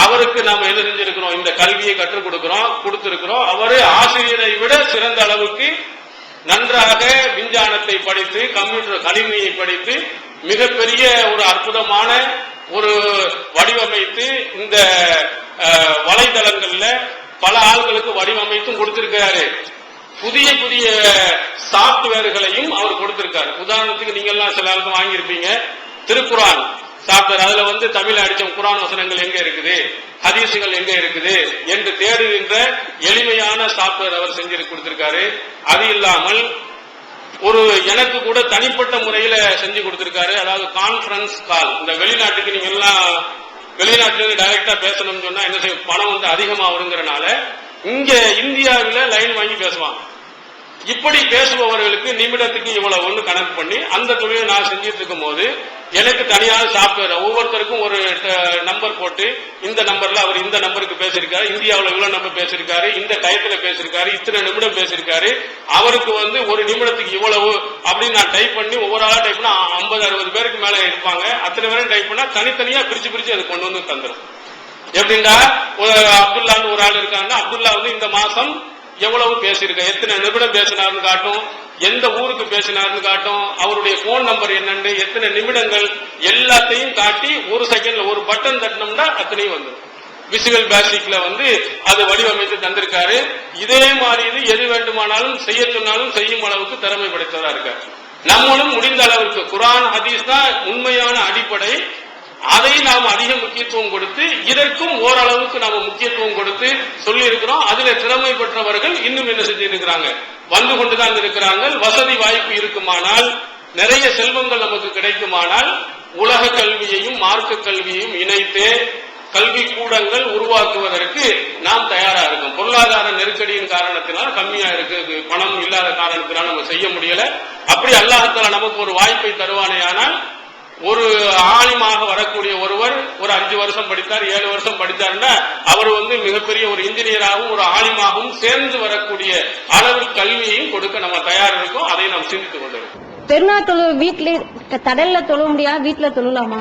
அவருக்கு நாம என்ன செஞ்சிருக்கிறோம், இந்த கல்வியை கற்றுக் கொடுத்திருக்கிறோம். அவரு ஆசிரியரை விட சிறந்த அளவுக்கு நன்றாக விஞ்ஞானத்தை படித்து கம்ப்யூட்டர் கணினியை படித்து மிகப்பெரிய ஒரு அற்புதமான ஒரு வடிவமைத்து இந்த வலைதளங்கள்ல பல ஆள்களுக்கு வடிவமைத்தும் கொடுத்திருக்கிறாரு. புதிய புதிய சாப்ட்வேர்களையும் அவர் கொடுத்திருக்காரு. உதாரணத்துக்கு நீங்க எல்லாம் சில ஆளுக்கு வாங்கியிருப்பீங்க திருக்குரான் சாப்ட்வேர். அதுல வந்து தமிழ் அடிச்ச குரான் வசனங்கள் எங்க இருக்குது, ஹதீசுகள் எங்க இருக்குது என்று தேடுகின்ற எளிமையான சாப்ட்வேர் அவர் செஞ்சு கொடுத்திருக்காரு. அது இல்லாமல் ஒரு எனக்கு கூட தனிப்பட்ட முறையில செஞ்சு கொடுத்திருக்காரு. அதாவது கான்பரன்ஸ் கால், இந்த வெளிநாட்டுக்கு நீங்க எல்லாம் வெளிநாட்டுல டைரக்டா பேசணும்னு சொன்னா என்ன செய்யும், பணம் வந்து அதிகமா வருங்கிறனால இங்க இந்தியாவில லைன் வாங்கி பேசுவாங்க. இப்படி பேசுபவர்களுக்கு நிமிடத்துக்கு இவ்வளவு ஒன்று கணக்கு பண்ணி அந்த தொழிலை நான் செஞ்சிட்டு இருக்கும் போது எனக்கு தனியான சாப்ட்வேர், ஒவ்வொருத்தருக்கும் ஒரு நம்பர் போட்டு இந்த நம்பர்ல அவர் இந்த நம்பருக்கு பேசியிருக்காரு, இந்தியாவில் இவ்வளவு நம்பர் பேசியிருக்காரு, இந்த டயத்துல பேசியிருக்காரு, இத்தனை நிமிடம் பேசியிருக்காரு, அவருக்கு வந்து ஒரு நிமிடத்துக்கு இவ்வளவு அப்படின்னு நான் டைப் பண்ணி ஒவ்வொரு ஆளா டைப் பண்ணா 50-60 பேருக்கு மேல இருப்பாங்க. அத்தனை பேரும் டைப் பண்ணா தனித்தனியா பிரிச்சு அது கொண்டு வந்து தந்துடும். எப்படின்னா அப்துல்லான்னு ஒரு ஆள் இருக்காங்கன்னா அப்துல்லா வந்து இந்த மாசம் எவ்வளவு பேசியிருக்க, எத்தனை நிமிடம் பேசினார்னு காட்டும், எந்த ஊருக்கு பேசினார்னு காட்டும், அவருடைய போன் நம்பர் என்னன்னு, எத்தனை நிமிடங்கள் எல்லாத்தையும் காட்டி ஒரு செகண்ட்ல ஒரு பட்டன் தட்டினோம்னா அத்தனையும் வந்துடும். விசுவல் பேசிக்ல வந்து அது வடிவமைத்து தந்திருக்காரு. இதே மாதிரி இது எது வேண்டுமானாலும் செய்ய சொன்னாலும் செய்யும் அளவுக்கு திறமை படைத்ததா இருக்காரு. நம்மளும் முடிந்த அளவுக்கு குர்ஆன் ஹதீஸ் தான் உண்மையான அடிப்படை, அதை நாம் அதிக முக்கியத்துவம் கொடுத்து இதற்கும் ஓரளவுக்கு நாம முக்கியத்துவம் கொடுத்து சொல்லி இருக்கிறோம். அதுல திறமை பெற்றவர்கள் இன்னும் என்ன செஞ்சிருக்கிறாங்க, வந்து கொண்டுதான் இருக்கிறாங்க. வசதி வாய்ப்பு இருக்குமானால், நிறைய செல்வங்கள் நமக்கு கிடைக்குமானால் உலக கல்வியையும் மார்க்க கல்வியையும் இணைத்து கல்வி கூடங்கள் உருவாக்குவதற்கு நாம் தயாரா இருக்கோம். பொருளாதார நெருக்கடியின் காரணத்தினால் கம்மியா இருக்கு, பணம் இல்லாத காரணத்தினால் நம்ம செய்ய முடியல. அப்படி அல்லாஹ் தஆலா நமக்கு ஒரு வாய்ப்பை தருவானேயானால் ஒரு ஆலிமாக வரக்கூடிய ஒருவர் ஒரு 5 வருஷம் படித்தார், 7 வருஷம் படித்தார்னா அவர் வந்து மிகப்பெரிய ஒரு இன்ஜினியராகவும் ஒரு ஆலிமாகவும் சேர்ந்து வரக்கூடிய அளவு கல்வியையும் கொடுக்க நம்ம தயார் இருக்கோம். அதை நாம் சிந்தித்துக் கொண்டிருக்கோம். பெருநாள் தொழு வீட்டுல கடல்ல தொழ முடியாது, வீட்டுல தொழலாமா?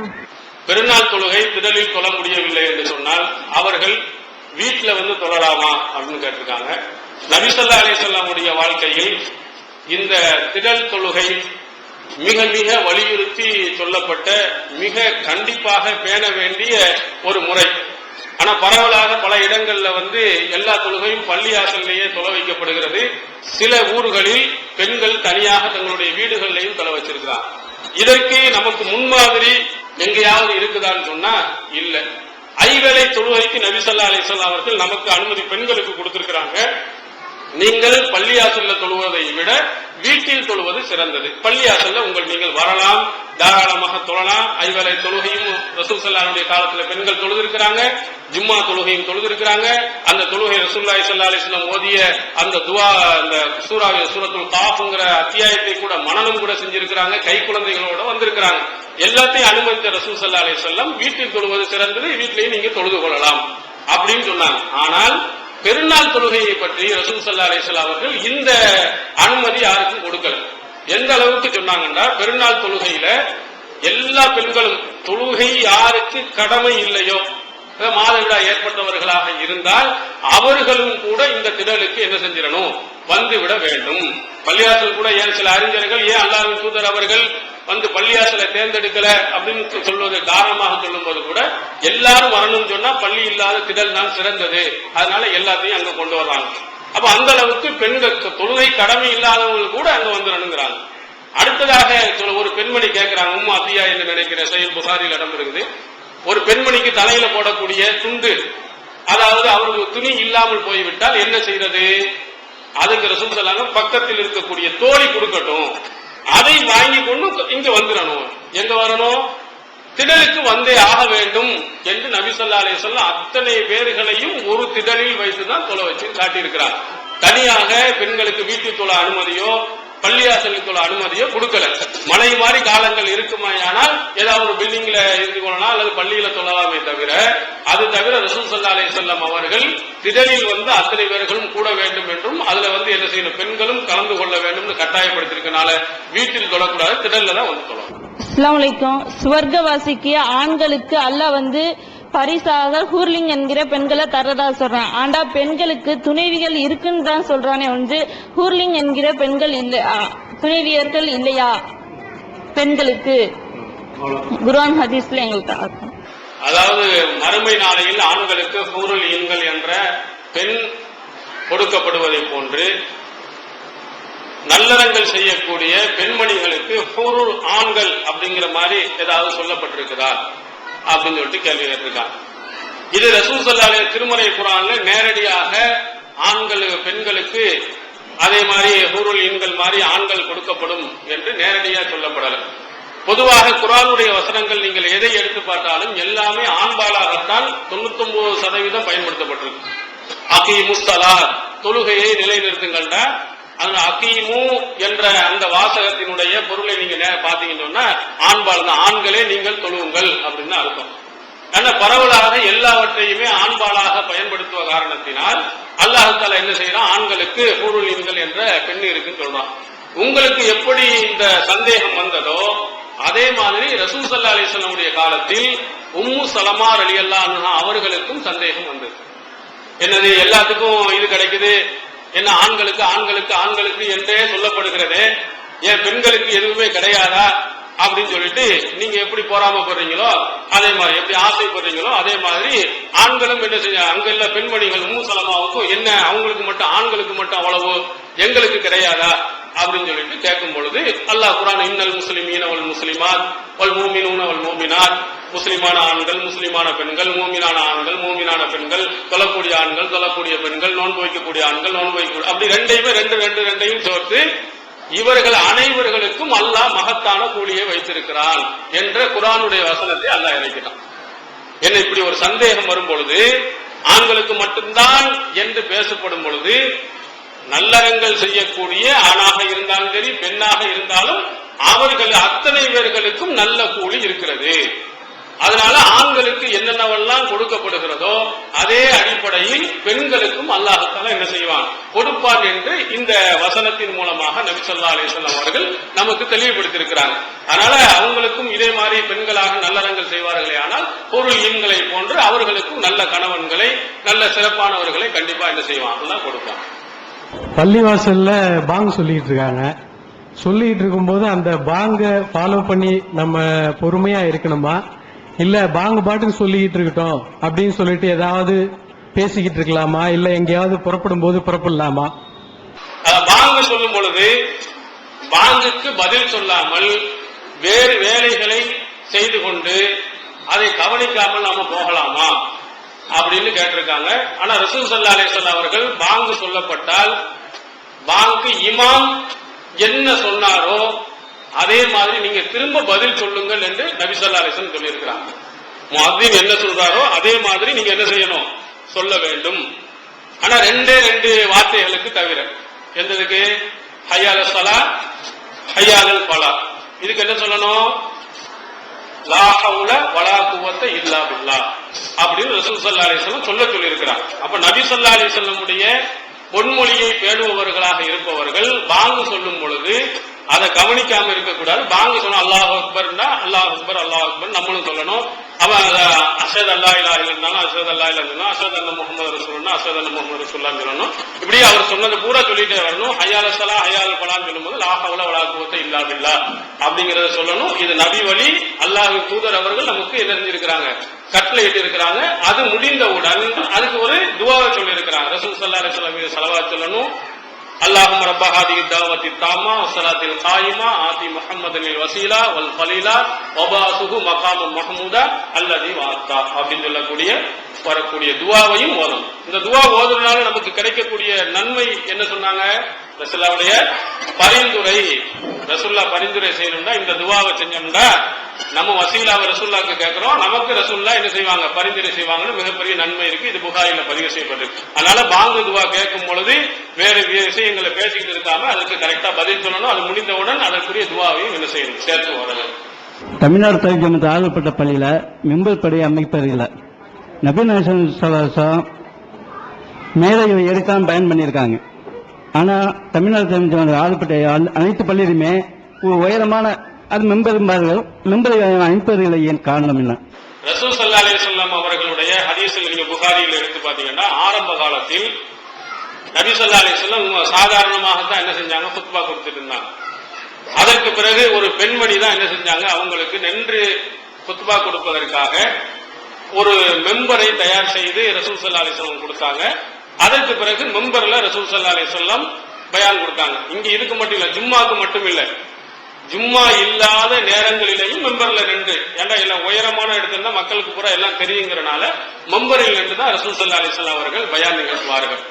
பெருநாள் தொழுகை திடலில் தொழ முடியவில்லை என்று சொன்னால் அவர்கள் வீட்டுல வந்து தொழலாமா அப்படின்னு கேட்டிருக்காங்க. நபி ஸல்லல்லாஹு அலைஹி வஸல்லம் வாழ்க்கையில் இந்த திடல் தொழுகை மிக மிக வலியுறுத்தி சொல்லப்பட்ட மிக கண்டிப்பாக பேண வேண்டிய ஒரு முறை. ஆனா பரவலாக பல இடங்கள்ல வந்து எல்லா தொழுகையும் பள்ளியாசல்லையே தொலை வைக்கப்படுகிறது. சில ஊர்களில் பெண்கள் தனியாக தங்களுடைய வீடுகளிலையும் தொலை வச்சிருக்கிறார். இதற்கு நமக்கு முன்மாதிரி எங்கேயாவது இருக்குதான்னு சொன்னா இல்ல. ஐவேளை தொழுகைக்கு நபி ஸல்லல்லாஹு அலைஹி வஸல்லம் அவர்கள் நமக்கு அனுமதி பெண்களுக்கு கொடுத்திருக்கிறாங்க. நீங்கள் பள்ளியாசல்ல தொழுவதை விட வீட்டில் தொழுவது சிறந்தது. பள்ளியாசல்ல நீங்கள் வரலாம், தாராளமாக தொழலாம். ஐவேளை தொழுகையும் ரசூல் ஸல்லல்லாஹு அலைஹி காலத்துல பெண்கள் தொழுதிருக்கிறாங்க, ஜும்மா தொழுகையும் தொழுதிருக்கிறாங்க. அந்த தொழுகை ரசூலுல்லாஹி ஸல்லல்லாஹு அலைஹி வஸல்லம் ஓதிய அந்த துஆ, அந்த சூரத்துல் காஃப்ங்கிற அத்தியாயத்தை கூட மனனம் கூட செஞ்சிருக்கிறாங்க. கை குழந்தைகளோட வந்திருக்கிறாங்க. எல்லாத்தையும் அனுமதித்த ரசூல் ஸல்லல்லாஹு அலைஹி வஸல்லம் வீட்டில் தொழுவது சிறந்தது, வீட்டிலேயே நீங்க தொழுது கொள்ளலாம் அப்படின்னு சொன்னாங்க. ஆனால் பெருநாள் தொழுகையை பற்றி ரசூல் ஸல்லல்லாஹு அலைஹி வஸல்லம் அவர்கள் இந்த அனுமதி யாருக்கும் கொடுக்கல. எந்த அளவுக்கு சொன்னாங்கன்னா, பெருநாள் தொழுகையில எல்லா பெண்களும் தொழுகை யாருக்கு கடமை இல்லையோ, மாதவிடாய் ஏற்பட்டவர்களாக இருந்தால் அவர்களும் கூட இந்த திடலுக்கு என்ன செஞ்சிடணும், வந்துவிட வேண்டும். பள்ளியாசல் கூட ஏன் சில அறிஞர்கள் ஏன் அல்லாஹ்வின் தூதர் அவர்கள் வந்து பள்ளியாசலை தேர்ந்தெடுக்கல அப்படின்னு சொல்வது காரணமாக சொல்லும் போது கூட எல்லாரும் வரணும்னு சொன்னா பள்ளி இல்லாத திடல் தான் சிறந்தது, அதனால எல்லாத்தையும் அங்க கொண்டு வர்றாங்க. அப்ப அந்த அளவுக்கு பெண்களுக்கு தொழுகை கடமை இல்லாதவங்க கூட அங்க வந்துடணுங்கிறாங்க. அடுத்ததாக ஒரு பெண்மணி கேட்கிறாங்க, உம்மா அத்தியா என்று நினைக்கிற சஹீஹ் புகாரியில் இடம் இருக்குது. ஒரு பெண்மணிக்கு தலையில போடக்கூடிய துண்டு, அதாவது அவருக்கு துணி இல்லாமல் போய்விட்டால் என்ன செய்யறது? அதுக்கு ரசூல் ஸல்லல்லாஹு பக்கத்தில் இருக்கக்கூடிய தோழி கொடுக்கட்டும், அதை வாங்கி கொண்டு இங்க வந்துடணும். எங்க வரணும்? திடலுக்கு வந்தே ஆக வேண்டும் என்று நபி ஸல்லல்லாஹு அலைஹி வஸல்லம் அத்தனை பேர்களையும் ஒரு திடலில் வைத்துதான் தொலை வச்சு காட்டியிருக்கிறார். தனியாக பெண்களுக்கு வீட்டில் தொழ அனுமதியோ பள்ளியாசலில் தொழ அனுமதியோ கொடுக்கல. மழை மாதிரி காலங்கள் இருக்குமானால் ஏதாவது ஒரு பில்டிங்ல இருந்து கொள்ளலாம் அல்லது பள்ளியில தொழலாமே தவிர, அது தவிர ரசூல் ஸல்லல்லாஹு அலைஹி வஸல்லம் அவர்கள் திடலில் வந்து அத்தனை பேர்களும் கூட வேண்டும் என்றும் அதுல வந்து என்ன செய்யணும், பெண்களும் கலந்து கொள்ள வேண்டும் கட்டாயப்படுத்திருக்கனால வீட்டில் தொழக்கூடாது, திடல்ல தான் வந்து தொழணும். அஸ்ஸலாமு அலைக்கும். சுவர்க்கவாசிக்கு ஆண்களுக்கு அல்லாஹ் வந்து பரிசாக ஹூர்லிங் என்கிற பெண்களை தரதா சொல்றான். ஆண்டா பெண்களுக்கு துணைவிகள் இருக்குன்னு தான் சொல்றானே ஒன்று ஹூர்லிங் என்கிற பெண்கள் இல்லை, துணைவியர்கள் இல்லையா பெண்களுக்கு? குர்ஆன் ஹதீஸ்ல எங்களுக்கு அதாவது மறுமை நாளையில் ஆண்களுக்கு ஹூருல் ஈன்கள் என்ற பெண் கொடுக்கப்படுவதை போன்று நல்லறங்கள் செய்யக்கூடிய பெண்மணிகளுக்கு ஹூருல் ஆண்கள் அப்படிங்கிற மாதிரி ஏதாவது சொல்லப்பட்டிருக்குதா அப்படின்னு சொல்லிட்டு கேள்வி கேட்டிருக்காங்க. இது ரசூல் ஸல்லல்லாஹு அலைஹி வஸல்லம் திருமறை குர்ஆன்ல நேரடியாக ஆண்கள் பெண்களுக்கு அதே மாதிரி ஹூருல் ஈன்கள் மாதிரி ஆண்கள் கொடுக்கப்படும் என்று நேரடியாக சொல்லப்படல. பொதுவாக குர்ஆனுடைய வசனங்கள் நீங்கள் எதை எடுத்து பார்த்தாலும் எல்லாமே ஆண்பாலாகத்தான் 99% பயன்படுத்தப்பட்டிருக்கு. அகீமுஸ் ஸலாத், தொழுகையை நிலைநிறுத்துங்கள்டா அந்த அகீமு என்ற அந்த வாசகத்தினுடைய பொருளை நீங்க பாத்தீங்கன்னா ஆண்பால் தான், ஆண்களே நீங்கள் தொழுவுங்கள் அப்படின்னு அர்த்தம். ஆனா பரவலாக எல்லாவற்றையுமே ஆண்பாலாக பயன்படுத்துவ காரணத்தினால் அல்லாஹ் தஆலா என்ன செய்யறான், ஆண்களுக்கு ஹூருல் ஈன்கள் என்ற பெண் இருக்குன்னு சொல்றான். உங்களுக்கு எப்படி இந்த சந்தேகம் வந்ததோ அதே மாதிரி ரசூல் ஸல்லல்லாஹு அலைஹி வஸல்லம் உடைய காலத்தில் உம்மு சலமா ரலியல்லாஹு அன்ஹா அவர்களுக்கும் சந்தேகம் வந்தது. என்னது எல்லாத்துக்கும் இது கிடைக்குது, என்ன ஆண்களுக்கு ஆண்களுக்கு ஆண்களுக்கு என்றே சொல்லப்படுகிறது, ஏன் பெண்களுக்கு எதுவுமே கிடையாதா அப்படின்னு சொல்லிட்டு நீங்க எப்படி பொறாமப்படுறீங்களோ அதே மாதிரி, எப்படி ஆசைப்படுறீங்களோ அதே மாதிரி ஆண்களும் என்ன செய்ய, அங்குள்ள பெண்மணிகள் உம்மு சலமாவுக்கும் என்ன அவங்களுக்கு மட்டும் ஆண்களுக்கு மட்டும் அவ்வளவு எங்களுக்கு கிடையாதா அப்படின்னு சொல்லிட்டு கேட்கும் பொழுது அல்லாஹ் குர்ஆன் இன்னல் முஸ்லிமீன வல் முஸ்லிமாத் வல் மூமினூன வல் மூமினாத், முஸ்லிமான ஆண்கள் முஸ்லிமான பெண்கள், மூமினான ஆண்கள் மூமினான பெண்கள், தொழக்கூடிய ஆண்கள் தொழக்கூடிய பெண்கள், நோன்பு வைக்கக்கூடிய ஆண்கள் நோன்பு வைக்கக்கூடிய, அப்படி ரெண்டையும் சேர்த்து இவர்கள் அனைவர்களுக்கும் அல்லாஹ் மகத்தான கூலியை வைத்திருக்கிறான் என்ற குர்ஆனுடைய வசனத்தை அல்லாஹ் இறக்கிட்டான். என்ன இப்படி ஒரு சந்தேகம் வரும் பொழுது ஆண்களுக்கு மட்டும்தான் என்று பேசப்படும் பொழுது நல்லறங்கள் செய்யக்கூடிய ஆணாக இருந்தாலும் சரி பெண்ணாக இருந்தாலும் அவர்கள் அத்தனை பேர்களுக்கும் நல்ல கூலி இருக்கிறது. அதனால ஆண்களுக்கு என்னென்னவெல்லாம் கொடுக்கப்படுகிறதோ அதே அடிப்படையில் பெண்களுக்கும் அல்லாஹ் தஆலா என்ன செய்வான், கொடுப்பான் என்று இந்த வசனத்தின் மூலமாக நபி ஸல்லல்லாஹு அலைஹி வஸல்லம் அவர்கள் நமக்கு தெளிவுபடுத்தியிருக்கிறாங்க. அதனால அவங்களுக்கும் இதே மாதிரி பெண்களாக நல்லறங்கள் செய்வார்களே ஆனால் பொருள் ஈன்களை போன்று அவர்களுக்கும் நல்ல கணவன்களை நல்ல சிறப்பானவர்களை கண்டிப்பா என்ன செய்வான், அல்லாஹ் கொடுப்பான். பள்ளிவாசல்ல பாங்கு சொல்லிட்டு இருக்காங்க. சொல்லிட்டு இருக்கும்போது அந்த பாங்க ஃபாலோ பண்ணி நம்ம பொறுமையா இருக்கணுமா, இல்ல பாங்கு பாட்டுக்கு சொல்லிக்கிட்டு இருக்கட்டும் அப்படின்னு சொல்லிட்டு ஏதாவது பேசிக்கிட்டு இருக்கலாமா, இல்ல எங்கேயாவது புறப்படும் போது புறப்படலாமா? பாங்கு சொல்லும் பொழுது பாங்குக்கு பதில் சொல்லாமல் வேறு வேலைகளை செய்து கொண்டு அதை கவனிக்காமல் நாம போகலாமா அப்படின்னு கேட்டிருக்காங்க. ஆனா ரசூல் ஸல்லல்லாஹு அலைஹி வஸல்லம் அவர்கள் பாங்கு சொல்லப்பட்டால் பாங்கு இமாம் என்ன சொன்னாரோ அதே மாதிரி நீங்க திரும்ப பதில் சொல்லுங்கள் என்று நபி ஸல்லல்லாஹு அலைஹி வஸல்லம் சொல்லியிருக்கிறாங்க. முஅத்தின் என்ன சொல்றாரோ அதே மாதிரி நீங்க என்ன செய்யணும், சொல்ல வேண்டும். ஆனா ரெண்டு வார்த்தைகளுக்கு தவிர, எந்ததுக்கு, ஹய்யா அலஸ் ஸலாத் ஹய்யா அலல் ஃபலாஹ், இதுக்கு என்ன சொல்லணும், லா ஹவுல வலா குவத்த இல்லா பில்லாஹ் அப்படின்னு ரசூல் ஸல்லல்லாஹு அலைஹி வஸல்லம் சொல்லி இருக்கிறாங்க. அப்ப நபி ஸல்லல்லாஹு அலைஹி வஸல்லம் உடைய பொன்மொழியை பேணுபவர்களாக இருப்பவர்கள் பாங்கு சொல்லும் பொழுது அதை கவனிக்காம இருக்கக்கூடாது. பாங்கு சொன்னா அல்லாஹ் அக்பர்னா அல்லாஹ் அக்பர் அல்லாஹ் அக்பர் நம்மளும் சொல்லணும். அவன் அஷஹது அல்லா இலாஹ இல்லல்லாஹ் அஷஹது அல்லா இலாஹ இல்லல்லாஹ் அஷஹது அன்ன முஹம்மது ரசூலுல்லாஹ் அஷஹது அன்ன முஹம்மது ரசூலுல்லாஹ் சொல்லணும். இப்படி அவர் சொன்னது பூரா சொல்லிட்டே வரணும். ஹய்யா அலஸ் ஸலாஹ் ஹய்யா அலல் ஃபலாஹ் சொல்லும்போது லா ஹவுல வலா குவத்த இல்லா பில்லாஹ் அப்படிங்கறத சொல்லணும். இது நபி வழி, அல்லாஹ்வின் தூதர் அவர்கள் நமக்கு என்ன செஞ்சிருக்கிறாங்க, கட்டளையிட்டு இருக்கிறாங்க. அது முடிந்தவுடன் அதுக்கு ஒரு துஆவை சொல்லி இருக்கிறாங்க. ரசூல் ஸல்லல்லாஹு அலைஹி வஸல்லம் மீது ஸலவாத் சொல்லணும். அல்லாஹும்ம ரப்ப ஹாதிஹி தஅவத்தி தாம்மா வஸ்ஸலாத்தில் காயிமா ஆதி முஹம்மதில் வஸீலா வல் ஃபலீலா வபாசுஹு மகாமம் மஹ்மூதா அல்லதி வஅத்தா அப்படின்னு சொல்லக்கூடிய வரக்கூடிய துஆவையும் ஓதணும். இந்த துஆ ஓதுறதுனால நமக்கு கிடைக்கக்கூடிய நன்மை என்ன சொன்னாங்க, ரசூலுல்லாஹ்வுடைய பரிந்துரை. ரசூலுல்லாஹ் பரிந்துரை செய்யணும்னா இந்த துஆவை செஞ்சோம்னா நம்ம வசீலாவை ரசூலுல்லாஹ்க்கு கேட்கிறோம், நமக்கு ரசூலுல்லாஹ் என்ன செய்வாங்க, பரிந்துரை செய்வாங்கன்னு மிகப்பெரிய நன்மை இருக்கு. இது புகாரில பதிவு செய்யப்பட்டிருக்கு. அதனால பாங்கு துஆ கேட்கும் பொழுது வேறு விஷயங்களை பேசிக்கிட்டு இருக்காம அதுக்கு கரெக்டா பதில் சொல்லணும். அது முடிந்தவுடன் அதற்குரிய துஆவையும் என்ன செய்யணும், சேர்த்து ஓதணும். தமிழ்நாடு தௌஹீத் ஜமாத் ஆதரப்பட்ட பள்ளியில மெம்பர் படி அமைப்பதில்லை. நபி நாயகம் ஸல்லல்லாஹு அலைஹி வஸல்லம் மேடையை எடுக்காம பயன் பண்ணியிருக்காங்க. ஆனா தமிழ்நாடு தௌஹீத் ஜமாத் ஆதரப்பட்ட அனைத்து பள்ளியிலுமே ஒரு உயரமான அது மெம்பர் மெம்பரை அமைப்பதில்லை. ஏன் காரணம் என்ன? ரசூல் ஸல்லல்லாஹு அலைஹி வஸல்லம் அவர்களுடைய ஹதீஸில் நீங்க புகாரியில் எடுத்து பாத்தீங்கன்னா ஆரம்ப காலத்தில் நபி ஸல்லல்லாஹு அலைஹி வஸல்லம் சாதாரணமாகத்தான் என்ன செஞ்சாங்க, குத்பா கொடுத்துட்டு இருந்தாங்க. அதற்கு பிறகு ஒரு பெண்மணி தான் என்ன செஞ்சாங்க, அவங்களுக்கு நின்று குத்பா கொடுப்பதற்காக ஒரு மெம்பரை தயார் செய்து ரசூல் ஸல்லல்லாஹு அலைஹி வஸல்லம் கொடுத்தாங்க. அதற்கு பிறகு மெம்பர்ல ரசூல் ஸல்லல்லாஹு அலைஹி வஸல்லம் பயான் கொடுத்தாங்க. இங்க இதுக்கு மட்டும் இல்ல, ஜும்மாக்கு மட்டும் இல்ல, ஜும்மா இல்லாத நேரங்களிலேயும் மெம்பர்ல நின்று, ஏன்னா எல்லாம் உயரமான இடத்துல மக்களுக்கு பூரா எல்லாம் தெரியுங்கிறனால மெம்பரில் நின்று தான் ரசூல் ஸல்லல்லாஹு அலைஹி வஸல்லம் அவர்கள் பயான் நிகழ்த்துவார்கள்.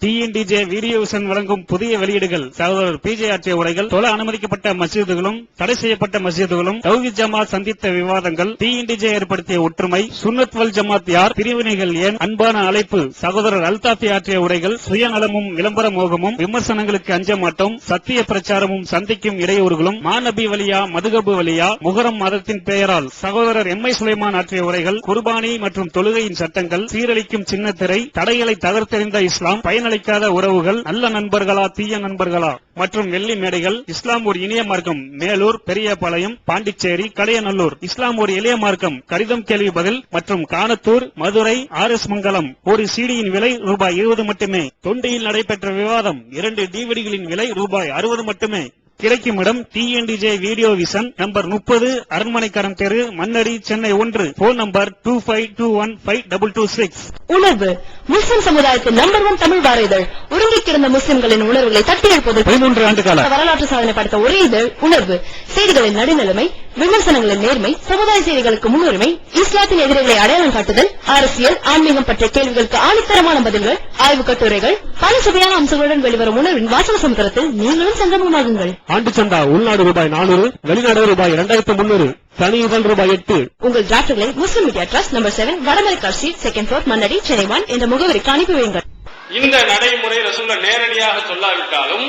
டிஎன்டிஜே வீடியோ விஷன் வழங்கும் புதிய வெளியீடுகள் சகோதரர் பிஜே ஆற்றிய உரைகள், தொழ அனுமதிக்கப்பட்ட மஸ்ஜிதுகளும் தடை செய்யப்பட்ட மஸ்ஜிதுகளும், தௌஹீத் ஜமாத் சந்தித்த விவாதங்கள், டிஎன்டிஜே ஏற்படுத்திய ஒற்றுமை, சுன்னத் வல் ஜமாத் யார், பிரிவினைகள் ஏன், அன்பான அழைப்பு, சகோதரர் அல்தாஃபி ஆற்றிய உரைகள், சுயநலமும் விளம்பர மோகமும், விமர்சனங்களுக்கு அஞ்ச மாட்டோம், சத்திய பிரச்சாரமும் சந்திக்கும் இடையூறுகளும், மாநபி வலியா மதுகபு வலியா, முகரம் மதத்தின் பெயரால் சகோதரர் எம்.ஐ. சுலைமான் ஆற்றிய உரைகள், குர்பானி மற்றும் தொழுகையின் சட்டங்கள், சீரழிக்கும் சின்னத்திரை, தடைகளை தகர்த்தெறிந்த இஸ்லாம், பயனளிக்காத உறவுகள், நல்ல நண்பர்களா தீய நண்பர்களா மற்றும் வெள்ளி மேடைகள், இஸ்லாம் ஒரு இனிய மார்க்கம், மேலூர், பெரியபாளையம், பாண்டிச்சேரி, கடையநல்லூர், இஸ்லாம் ஒரு எளிய மார்க்கம், கடிதம் கேள்வி பதில் மற்றும் கானத்தூர், மதுரை, RS மங்கலம். ஒரு சிடியின் விலை ரூபாய் 20 மட்டுமே. தொண்டியில் நடைபெற்ற விவாதம் 2 டிவிடிகளின் விலை ரூபாய் 60 மட்டுமே. கிடைக்கும் இடம் டிஎன்டிஜே வீடியோ விஷன், நம்பர் 30, அரண்மனைக்கரம் தெரு, மண்ணடி, சென்னை 1. Phone number 25215226. உணர்வு முஸ்லிம் சமுதாயத்தின் நம்பர் 1 தமிழ் வார இதழ். உறங்கிக் கிடந்த முஸ்லிம்களின் உணர்வுகளை தட்டி எழுப்பது 13 ஆண்டு கால வரலாற்று சாதனை படைத்த ஒரே இதழ் உணர்வு. செய்திகளின் நடுநிலைமை, விமர்சனங்களின் நேர்மை, சமுதாய செய்திகளுக்கு முன்னுரிமை, இஸ்லாத்தின் எதிரிகளை அடையாளம் காட்டுதல், அரசியல், ஆன்மீகம் பற்றிய கேள்விகளுக்கு ஆணித்தரமான பதில்கள், ஆய்வு கட்டுரைகள், பல சுவையான அம்சங்களுடன் வெளிவரும் உணர்வின் வாசக சமுத்திரத்தில் நீங்களும் சங்கமமாகுங்கள். ஆண்டு சந்தா உள்நாடு ரூபாய் 400, வெளிநாடு ரூபாய் 2300, தனி இதழ் ரூபாய் 8. உங்கள் டிராப்டுகளை முஸ்லிம் மீடியா ட்ரஸ்ட் நம்பர் 7, வடமலைக்கார் street, 2nd floor, Mannady, Chennai 1 என்ற முகவரிக்கு அனுப்பி வையுங்கள். இந்த நடைமுறை ரசூலுல்லாஹ் நேரடியாக சொல்லாவிட்டாலும்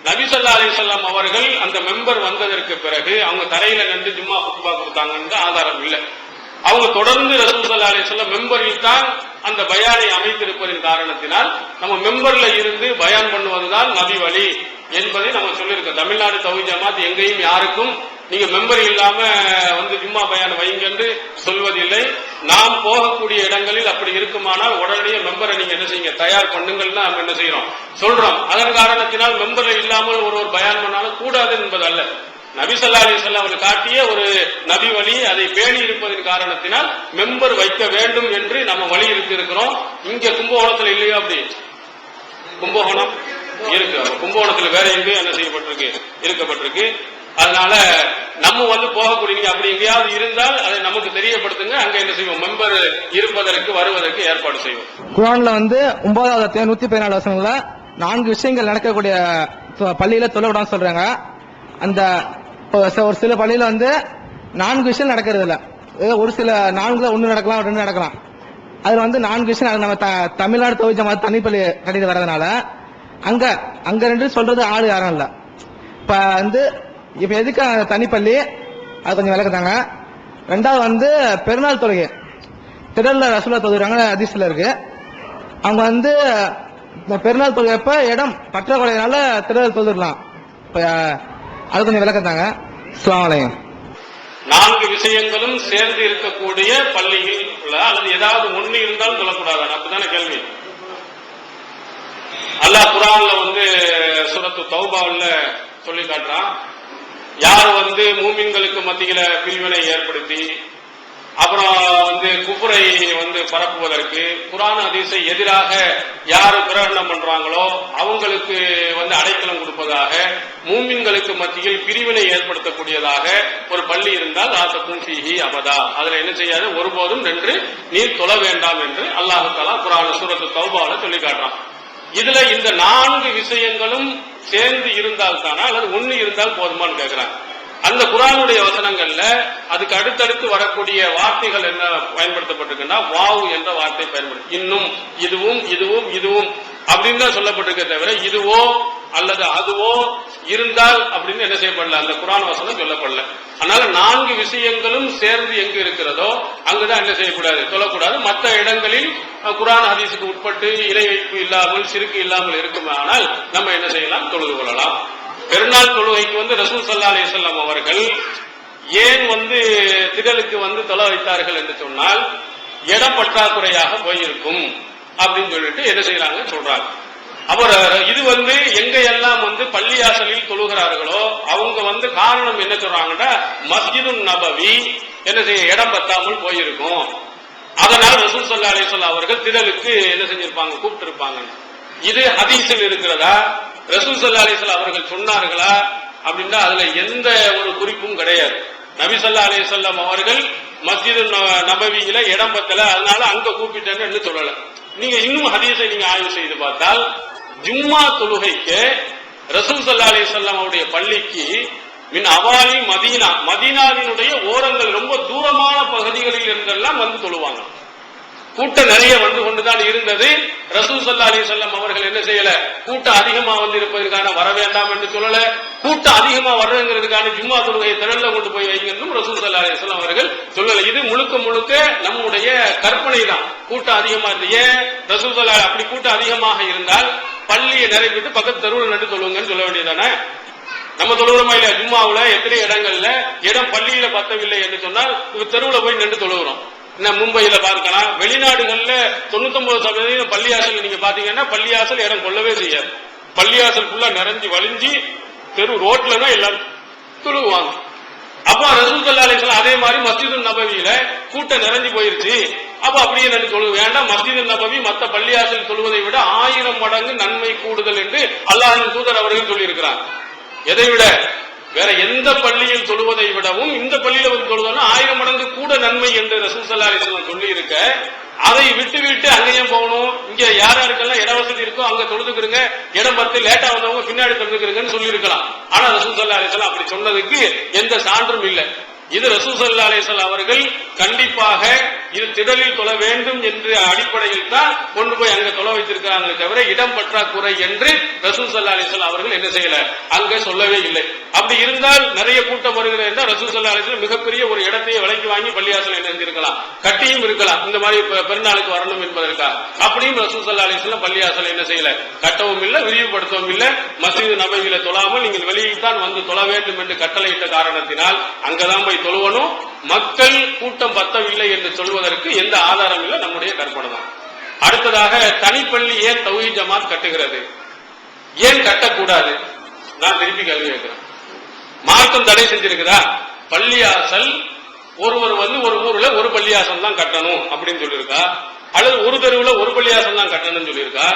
நபி ஸல்லல்லாஹு அலைஹி வஸல்லம் அவர்கள் அந்த மெம்பர் வந்ததற்கு பிறகு அவங்க தரையில நின்று ஜும்மா குத்பா கொடுத்தாங்கன்னு ஆதாரம் இல்லை. அவங்க தொடர்ந்து ரசூல் ஸல்லல்லாஹு அலைஹி வஸல்லம் மெம்பரில் தான் அந்த பயானை அமைத்திருப்பதின் காரணத்தினால் நம்ம மெம்பர்ல இருந்து பயான் பண்ணுவதுதான் நபி வழி என்பதை நம்ம சொல்லியிருக்கோம். தமிழ்நாடு தௌஹீத் ஜமாத் எங்கேயும் யாருக்கும் நீங்க மெம்பர் இல்லாம வந்து ஜும்மா பயான் வைங்க என்று சொல்வதில்லை. நாம் போகக்கூடிய இடங்களில் அப்படி இருக்குமானால் உடனடியே மெம்பரை நீங்க என்ன செய்யுங்க, தயார் பண்ணுங்கள் நம்ம என்ன செய்யறோம் சொல்றோம். அதன் காரணத்தினால் மெம்பர் இல்லாமல் ஒரு பயான் பண்ணாலும் கூடாது என்பது அல்ல. நபி ஸல்லல்லாஹு அலைஹி வஸல்லம் அவர்கள் காட்டிய ஒரு நபி வழி, அதை பேணி இருப்பதன் காரணத்தினால் மெம்பர் வைக்க வேண்டும் என்று நம்ம வலியுறுத்தி இருக்கிறோம். இங்க கும்பகோணத்தில் இல்லையா? அப்படி கும்பகோணம் இருக்கு. கும்பகோணத்தில் வேற எங்கேயும் என்ன செய்யப்பட்டிருக்கு, இருக்கப்பட்டிருக்கு. அதனால நம்ம வந்து போகக்கூடிய நீங்க அப்படி எங்கேயாவது இருந்தால் அதை நமக்கு தெரியப்படுத்துங்க. அங்க என்ன செய்வோம், மெம்பர் இருப்பதற்கு வருவதற்கு ஏற்பாடு செய்வோம். குர்ஆன்ல வந்து 9வது அத்தியாயம் 114 வசனங்கள்ல 4 விஷயங்கள் நடக்கக்கூடிய பள்ளியில தொழவிடான்னு சொல்றாங்க. அந்த ஒரு சில பள்ளியில வந்து 4 விஷயம் நடக்கிறது இல்ல, ஒரு சில 4ல 1 நடக்கலாம், 2 நடக்கலாம். அதுல வந்து 4 விஷயம் நம்ம தமிழ்நாடு தௌஹீத் ஜமாத் தனிப்பள்ளி கட்டிட்டு வர்றதுனால அங்க 2 சொல்றது ஆளு யாரும் இல்ல. இப்ப வந்து இப்ப எதுக்கு தனிப்பள்ளி அது கொஞ்சம் விளக்குதாங்க. 2வது வந்து பெருநாள் தொழுகை திடல்ல ரசூலுல்லாஹ் தொழுகிறாங்க, ஹதீஸ்ல இருக்கு. அவங்க வந்து பெருநாள் தொழுகைப்ப இடம் பற்றாக்குறையினால திடல் தொழுலாம். அது கொஞ்சம் விளக்கத்தாங்க. அஸ்ஸலாமு அலைக்கும். 4 விஷயங்களும் சேர்ந்து இருக்கக்கூடிய பள்ளியில் உள்ள அல்லது ஏதாவது ஒண்ணு இருந்தாலும் சொல்லக்கூடாது, அப்படித்தானே கேள்வி. அல்லாஹ் குர்ஆன்ல வந்து சூரத்து தௌபாவுல சொல்லி காட்டுறான், யார் வந்து மூமின்களுக்கு மத்தியில பிரிவினை ஏற்படுத்தி அப்புறம் வந்து குஃப்ரை வந்து பரப்புவதற்கு குர்ஆன் ஹதீஸை எதிராக யாரு பிரகடனம் பண்றாங்களோ அவங்களுக்கு வந்து அடைக்கலம் கொடுப்பதாக, மூமின்களுக்கு மத்தியில் பிரிவினை ஏற்படுத்தக்கூடியதாக ஒரு பள்ளி இருந்தால் ஆத்தக்கும் ஃபீஹி அபதா, அதுல என்ன செய்யாது, ஒருபோதும் நின்று நீர் தொழ வேண்டாம் என்று அல்லாஹ் தஆலா குர்ஆன் சூரத்து தௌபாவுல சொல்லி காட்டுறான். இதுல இந்த 4 விஷயங்களும் சேர்ந்து இருந்தால் தானா அல்லது ஒண்ணு இருந்தால் போதுமான்னு கேட்கிறாங்க. அந்த குர்ஆனுடைய வசனங்கள்ல அதுக்கு அடுத்தடுத்து வரக்கூடிய வார்த்தைகள் என்ன பயன்படுத்தப்பட்டிருக்குன்னா, வாவ் என்ற வார்த்தை பயன்படுத்தி, இன்னும், இதுவும், இதுவும், இதுவும் அப்படின்னு தான் சொல்லப்பட்டிருக்க தவிர இதுவோ அல்லது அதுவோ இருந்தால் அப்படின்னு என்ன செய்யப்படல, அந்த குர்ஆன் வசனம் சொல்லப்படல. அதனால 4 விஷயங்களும் சேர்ந்து எங்கு இருக்கிறதோ அங்குதான் என்ன செய்யக்கூடாது, சொல்லக்கூடாது. மற்ற இடங்களில் குர்ஆன் ஹதீஸுக்கு உட்பட்டு இறை வைப்பு இல்லாமல் சிறுக்கு இல்லாமல் இருக்குமானால் நம்ம என்ன செய்யலாம், தொழுது கொள்ளலாம். பெருநாள் தொழுகைக்கு வந்து ரசூல் ஸல்லல்லாஹு அலைஹி வஸல்லம் அவர்கள் ஏன் வந்து திட திடலுக்கு வந்து தொலை வைத்தார்கள் என்று சொன்னால் இடம் பற்றாக்குறையாக போயிருக்கும் அப்படின்னு சொல்லிட்டு என்ன செய்யறாங்க சொல்றாங்க. அப்புறம் இது எங்க எல்லாம் பள்ளியாசலில் தொழுகிறார்களோ அவங்க காரணம் என்ன சொல்றாங்கன்னா மஸ்ஜிது நபவி என்ன செய்ய இடம் பத்தாமல் போயிருக்கும். அதனால் ரசூல் ஸல்லல்லாஹு அலைஹி வஸல்லம் அவர்கள் திடலுக்கு என்ன செஞ்சிருப்பாங்க, கூப்பிட்டு இருப்பாங்க. இது ஹதீஸில் இருக்கிறதா, ரசூல் ஸல்லல்லாஹு அலைஹி வஸல்லம் அவர்கள் சொன்னார்களா அப்படின்னா அதுல எந்த ஒரு குறிப்பும் கிடையாது. நபி ஸல்லல்லாஹு அலைஹி வஸல்லம் அவர்கள் மஸ்ஜிது நபவியில இடம் பத்தல அதனால அங்க கூப்பிட்டேன்னு சொல்லல. நீங்க இன்னும் ஹதீஸை நீங்க ஆய்வு செய்து பார்த்தால் ஜும்மா தொழுகைக்கு ரசூல் ஸல்லல்லாஹு அலைஹி வஸல்லம் அவருடைய பள்ளிக்கு மின் அவாலி மதீனா, மதீனாவினுடைய ஓரங்கள் ரொம்ப தூரமான பகுதிகளில் இருந்தெல்லாம் தொழுவாங்க. கூட்டம் நிறைய கொண்டுதான் இருந்தது. ரசூல் ஸல்லல்லாஹு அலைஹி வஸல்லம் அவர்கள் என்ன செய்யல, கூட்டம் அதிகமா இருப்பதற்கான வர வேண்டாம் என்று சொல்லல, கூட்டம் அதிகமா வர்றதுங்கிறதுக்கான ஜும்மா தொழுகையை திரள்ல கொண்டு போய் வைங்கன்னு ரசூல் ஸல்லல்லாஹு அலைஹி வஸல்லம் அவர்கள் சொல்லல. இது முழுக்க முழுக்க நம்முடைய கற்பனை தான். கூட்டம் அதிகமா இருந்து ஏன் ரசூல் ஸல்லல்லாஹு அப்படி கூட்டம் அதிகமாக இருந்தால் பள்ளியை நிறைவிட்டு பக்கத்து தெருவில் நட்டு தொழுவுங்கன்னு சொல்ல வேண்டியதானே. நம்ம தொழுகிறோமா இல்ல, ஜும்மாவுல எத்தனை இடங்கள்ல இடம் பள்ளியில பத்தவில்லை என்று சொன்னால் தெருவில் போய் நின்று தொழுகிறோம். மும்பையில பார்க்கலாம், வெளிநாடுகள்ல 99% பள்ளியாசல் நீங்க பாத்தீங்கன்னா பள்ளியாசல் இடம் கொள்ளவே செய்யாது. பள்ளியாசல் ஃபுல்லா நிறைஞ்சு வலிஞ்சு தெரு ரோட்ல தான் எல்லாரும் தொழுவாங்க. அப்ப ரசூல் ஸல்லல்லாஹு அலைஹி வஸல்லம் அதே மாதிரி மஸ்ஜிது நபவியில கூட்டம் நிறைஞ்சு போயிருச்சு, அப்ப அப்படியே நின்று தொழுவு வேண்டாம், மஸ்ஜிது நபவி மத்த பள்ளியாசல் தொழுவதை விட 1000 மடங்கு நன்மை கூடுதல் என்று அல்லாஹ்வின் தூதர் அவர்கள் சொல்லி இருக்கிறார். எதை விட வேற எந்த பள்ளியில் தொழுவதை விடவும் இந்த பள்ளியில தொழுவதுன்னா 1000 மடங்கு கூட நன்மை என்று ரசூல் ஸல்லல்லாஹு அலைஹி வஸல்லம் சொல்லி இருக்க, அதை விட்டு அங்கேயும் போகணும், இங்க யாருக்கெல்லாம் இட வசதி இருக்கோ அங்க தொழுதுக்கிறங்க, இடம் பார்த்து லேட்டா வந்தவங்க பின்னாடி தொழுதுக்கிறங்கன்னு சொல்லி இருக்கலாம். ஆனா ரசூல் ஸல்லல்லாஹு அலைஹி வஸல்லம் அப்படி சொன்னதுக்கு எந்த சான்றும் இல்லை. இது ரசூல் ஸல்லல்லாஹு அலைஹி வஸல்லம் அவர்கள் கண்டிப்பாக இது திடலில் தொழ வேண்டும் என்ற அடிப்படையில் தான் கொண்டு போய் அங்க தொழ வைத்திருக்கிறாங்களே தவிர இடம் பற்றாக்குறை என்று ரசூல் ஸல்லல்லாஹு அலைஹி வஸல்லம் அவர்கள் என்ன செய்யல, அங்க சொல்லவே இல்லை. அப்படி இருந்தால் நிறைய கூட்டம் வருகிறது என்றால் ரசூல் ஸல்லல்லாஹு அலைஹி வஸல்லம் மிகப்பெரிய ஒரு இடத்தையே விலைக்கு வாங்கி பள்ளியாசல் இருக்கலாம், கட்டியும் இருக்கலாம், இந்த மாதிரி பெருநாளுக்கு வரணும் என்பதற்காக. அப்படியும் ரசூல் ஸல்லல்லாஹு அலைஹி வஸல்லம் பள்ளியாசல் என்ன செய்யல, கட்டவும் இல்லை, விரிவுபடுத்தவும் இல்லை. மஸ்ஜிது நபவியில தொழாமல் நீங்கள் வெளியில் தான் தொழ வேண்டும் என்று கட்டளையிட்ட காரணத்தினால் அங்கதான் போய் தொழுவனும். மக்கள் கூட்டம் பத்தவில்லை என்று சொல்வதற்கு எந்த ஆதாரம் இல்லை, நம்முடைய கற்பனை தான். அடுத்ததாக தனிப்பள்ளி ஏன் தௌஹீத் ஜமாத் கட்டுகிறது, ஏன் கட்டக்கூடாது? நான் திருப்பி கேள்வி கேட்கிறேன். மார்க்கம் தடை செஞ்சிருக்குதா? பள்ளியாசல் ஒருவர் ஒரு ஊர்ல ஒரு பள்ளியாசல் தான் கட்டணும் அப்படின்னு சொல்லியிருக்கா, அல்லது ஒரு தெருவுல ஒரு பள்ளியாசல் தான் கட்டணும் சொல்லியிருக்கா,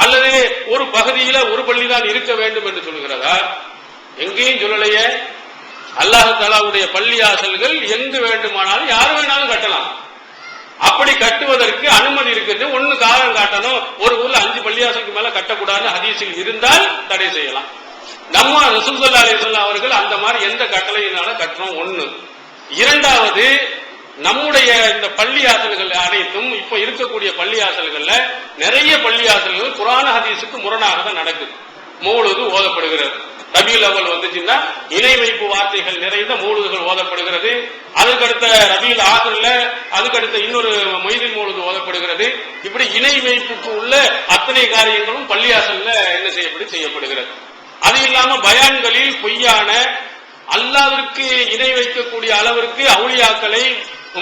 அல்லது ஒரு பகுதியில ஒரு பள்ளி தான் இருக்க வேண்டும் என்று சொல்லுகிறதா? எங்கேயும் சொல்லலையே. அல்லாஹ் தஆலாவுடைய பள்ளியாசல்கள் எங்கு வேண்டுமானாலும் யார் வேணாலும் கட்டலாம். அப்படி கட்டுவதற்கு அனுமதி இருக்குது. ஒன்னு காரணம் காட்டணும், ஒரு ஊர்ல 5 பள்ளியாசலுக்கு மேல கட்டக்கூடாது ஹதீஸில் இருந்தால் தடை செய்யலாம். நம்ம ரசூல் ஸல்லல்லாஹு அலைஹி வஸல்லம் அவர்கள் அந்த மாதிரி எந்த கட்டளையினால கட்டுறோம்? ஒண்ணு. இரண்டாவது, நம்முடைய இந்த பள்ளியாசல்கள் அனைத்தும் இப்ப இருக்கக்கூடிய பள்ளியாசல்கள்ல நிறைய பள்ளியாசல்கள் குர்ஆன் ஹதீஸுக்கு முரணாக தான் நடக்குது. மௌலூது ஓதப்படுகிறது. ரபியுல் அவ்வல் வந்துச்சுன்னா இணை வைப்பு வார்த்தைகள் நிறைந்த மௌலூதுகள் ஓதப்படுகிறது. அதுக்கடுத்த ரபியுல் ஆகிர்ல அதுக்கடுத்த இன்னொரு மொய்தின் மௌலூது ஓதப்படுகிறது. இப்படி இணை வைப்புக்கு உள்ள அத்தனை காரியங்களும் பள்ளியாசல்ல என்ன செய்யப்படுகிறது. அது இல்லாம பயான்களில் பொய்யான அல்லாஹ்விற்கு இணை வைக்கக்கூடிய அளவிற்கு அவுலியாக்களை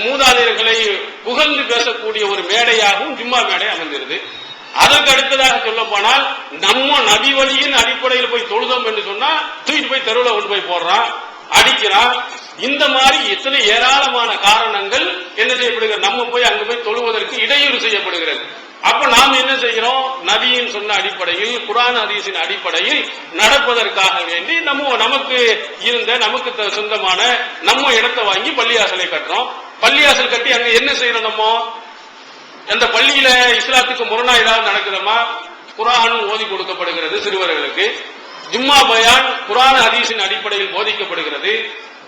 மூதாதையர்களை புகழ்ந்து பேசக்கூடிய ஒரு மேடையாகவும் ஜும்மா மேடை அமைந்திருது. அதற்கு அடுத்ததாக சொல்ல போனால் நம்ம நபி வழியின் அடிப்படையில் போய் தொழுதோம் என்று சொன்னா தூக்கிட்டு போய் தெருவில் கொண்டு போய் போடுறான், அடிக்கிறான். இந்த மாதிரி எத்தனை ஏராளமான காரணங்கள் என்ன செய்யப்படுகிறது, நம்ம போய் அங்கு போய் தொழுவதற்கு இடையூறு செய்யப்படுகிறது. அப்ப நாம் என்ன செய்கிறோம், நபியின் சொன்ன அடிப்படையில் குர்ஆன் ஹதீஸின் அடிப்படையில் நடப்பதற்காக வேண்டி நமக்கு இருந்த நமக்கு சொந்தமான நம்ம இடத்தை வாங்கி பள்ளியாசலை கட்டுறோம். பள்ளியாசல் கட்டி அங்க என்ன செய்யணும், நம்ம அந்த பள்ளியில இஸ்லாத்துக்கு முரணா ஏதாவது நடக்குதமா? குர்ஆன் ஓதி கொடுக்கப்படுகிறது சிறுவர்களுக்கு. ஜும்மா பயான் குர்ஆன் ஹதீஸின் அடிப்படையில் போதிக்கப்படுகிறது.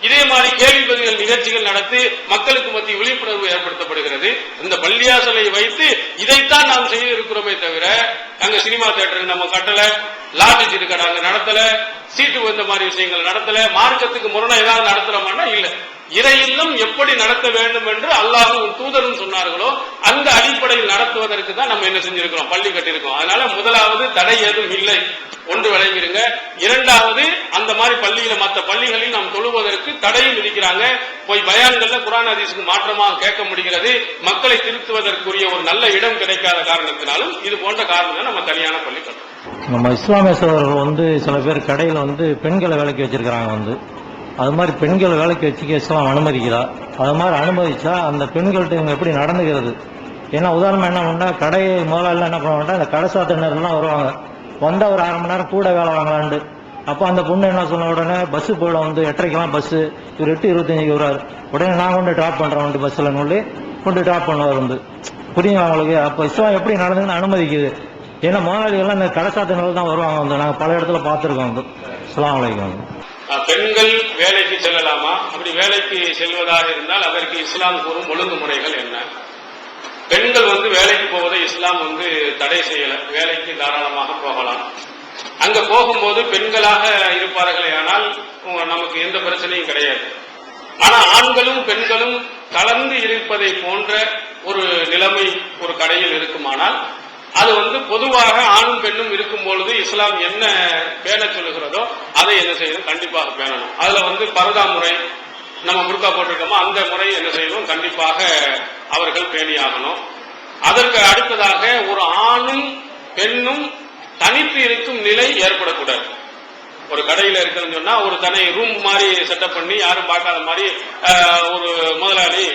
இதே மாதிரி கேள்வி பதில் நிகழ்ச்சிகள் நடத்தி மக்களுக்கு மத்திய விழிப்புணர்வு ஏற்படுத்தப்படுகிறது. இந்த பள்ளியாசலை வைத்து இதைத்தான் நாம் செய்ய இருக்கிறோமே தவிர அங்க சினிமா தியேட்டர் நம்ம கட்டல, லாட்டரி சீட்டு கடை அங்க நடத்தல, சீட்டு இந்த மாதிரி விஷயங்கள் நடத்தல, மார்க்கத்துக்கு முரணா ஏதாவது நடத்துறோம்னா இல்ல. இறை இல்லம் எப்படி நடத்த வேண்டும் என்று அல்லாஹ்வும் தூதரும் சொன்னார்களோ அந்த அடிப்படையில் நடத்துவதற்கு தான் நம்ம என்ன செஞ்சிருக்கிறோம், பள்ளி கட்டியிருக்கோம். அதனால முதலாவது தடை ஏதும் இல்லை, ஒன்று விளங்கிருங்க. இரண்டாவது, அந்த மாதிரி பள்ளியில மற்ற பள்ளிகளில் நாம் தொழுவதற்கு தடையும் விதிக்கிறாங்க. போய் பயான்கள்ல குர்ஆன் ஹதீஸுக்கு மாற்றமாக கேட்க முடிகிறது. மக்களை திருத்துவதற்குரிய ஒரு நல்ல இடம் கிடைக்காத காரணத்தினாலும் இது போன்ற காரணம் நம்ம தனியான பள்ளி கட்டணும். நம்ம இஸ்லாமிய சகோதரர்கள் சில பேர் கடையில் பெண்களை வேலைக்கு வச்சிருக்கிறாங்க. அது மாதிரி பெண்களை வேலைக்கு வச்சுக்க இஸ்லாம் அனுமதிக்கிறா? அது மாதிரி அனுமதிச்சா அந்த பெண்கள்கிட்ட இவங்க எப்படி நடந்துக்கிறது? ஏன்னா உதாரணம் என்ன பண்ணா, கடை முதல்ல என்ன பண்ண மாட்டா, இந்த கடை சாத்தினர்லாம் வருவாங்க, வந்தா ஒரு 1/2 மணி நேரம் கூட வேலை வாங்கலான்னு. அப்போ அந்த பொண்ணு என்ன சொன்ன உடனே பஸ் போயிட 8:30க்கெல்லாம் பஸ், இவர் 8:25 வருவார். உடனே நான் கொண்டு டிராப் பண்றேன் பஸ்ல கொண்டு டிராப் பண்ணுவார். புரியுங்க அவங்களுக்கு? அப்போ இஸ்லாம் எப்படி நடந்துன்னு அனுமதிக்குது? ஏன்னா முதலாளிகள்லாம் இந்த கடை சாத்தினர்கள் தான் வருவாங்க. நாங்கள் பல இடத்துல பார்த்துருக்கோம். அஸ்ஸலாமு அலைக்கும். பெண்கள் வேலைக்கு செல்லலாமா? அப்படி வேலைக்கு செல்வதாக இருந்தால் அதற்கு இஸ்லாம் கூறும் ஒழுங்குமுறைகள் என்ன? பெண்கள் வேலைக்கு போவதை இஸ்லாம் தடை செய்யல. வேலைக்கு தாராளமாக போகலாம். அங்க போகும்போது பெண்களாக இருப்பார்களே ஆனால் நமக்கு எந்த பிரச்சனையும் கிடையாது. ஆனா ஆண்களும் பெண்களும் கலந்து இருப்பதை போன்ற ஒரு நிலைமை ஒரு கடையில் இருக்குமானால் அது பொதுவாக ஆணும் பெண்ணும் இருக்கும் பொழுது இஸ்லாம் என்ன பேண சொல்லுகிறதோ அதை என்ன செய்யணும், கண்டிப்பாக பேணணும். அதுல பரதா முறை, நம்ம புர்கா போட்டிருக்கோமோ அந்த முறை என்ன செய்யணும், கண்டிப்பாக அவர்கள் பேணியாகணும். அதற்கு அடுத்ததாக ஒரு ஆணும் பெண்ணும் தனித்து இருக்கும் நிலை ஏற்படக்கூடாது. ஒரு கடையில இருக்குன்னு சொன்னா ஒரு தனி ரூம் மாதிரி செட்டப் பண்ணி யாரும் பார்க்காத மாதிரி ஒரு முதலாளி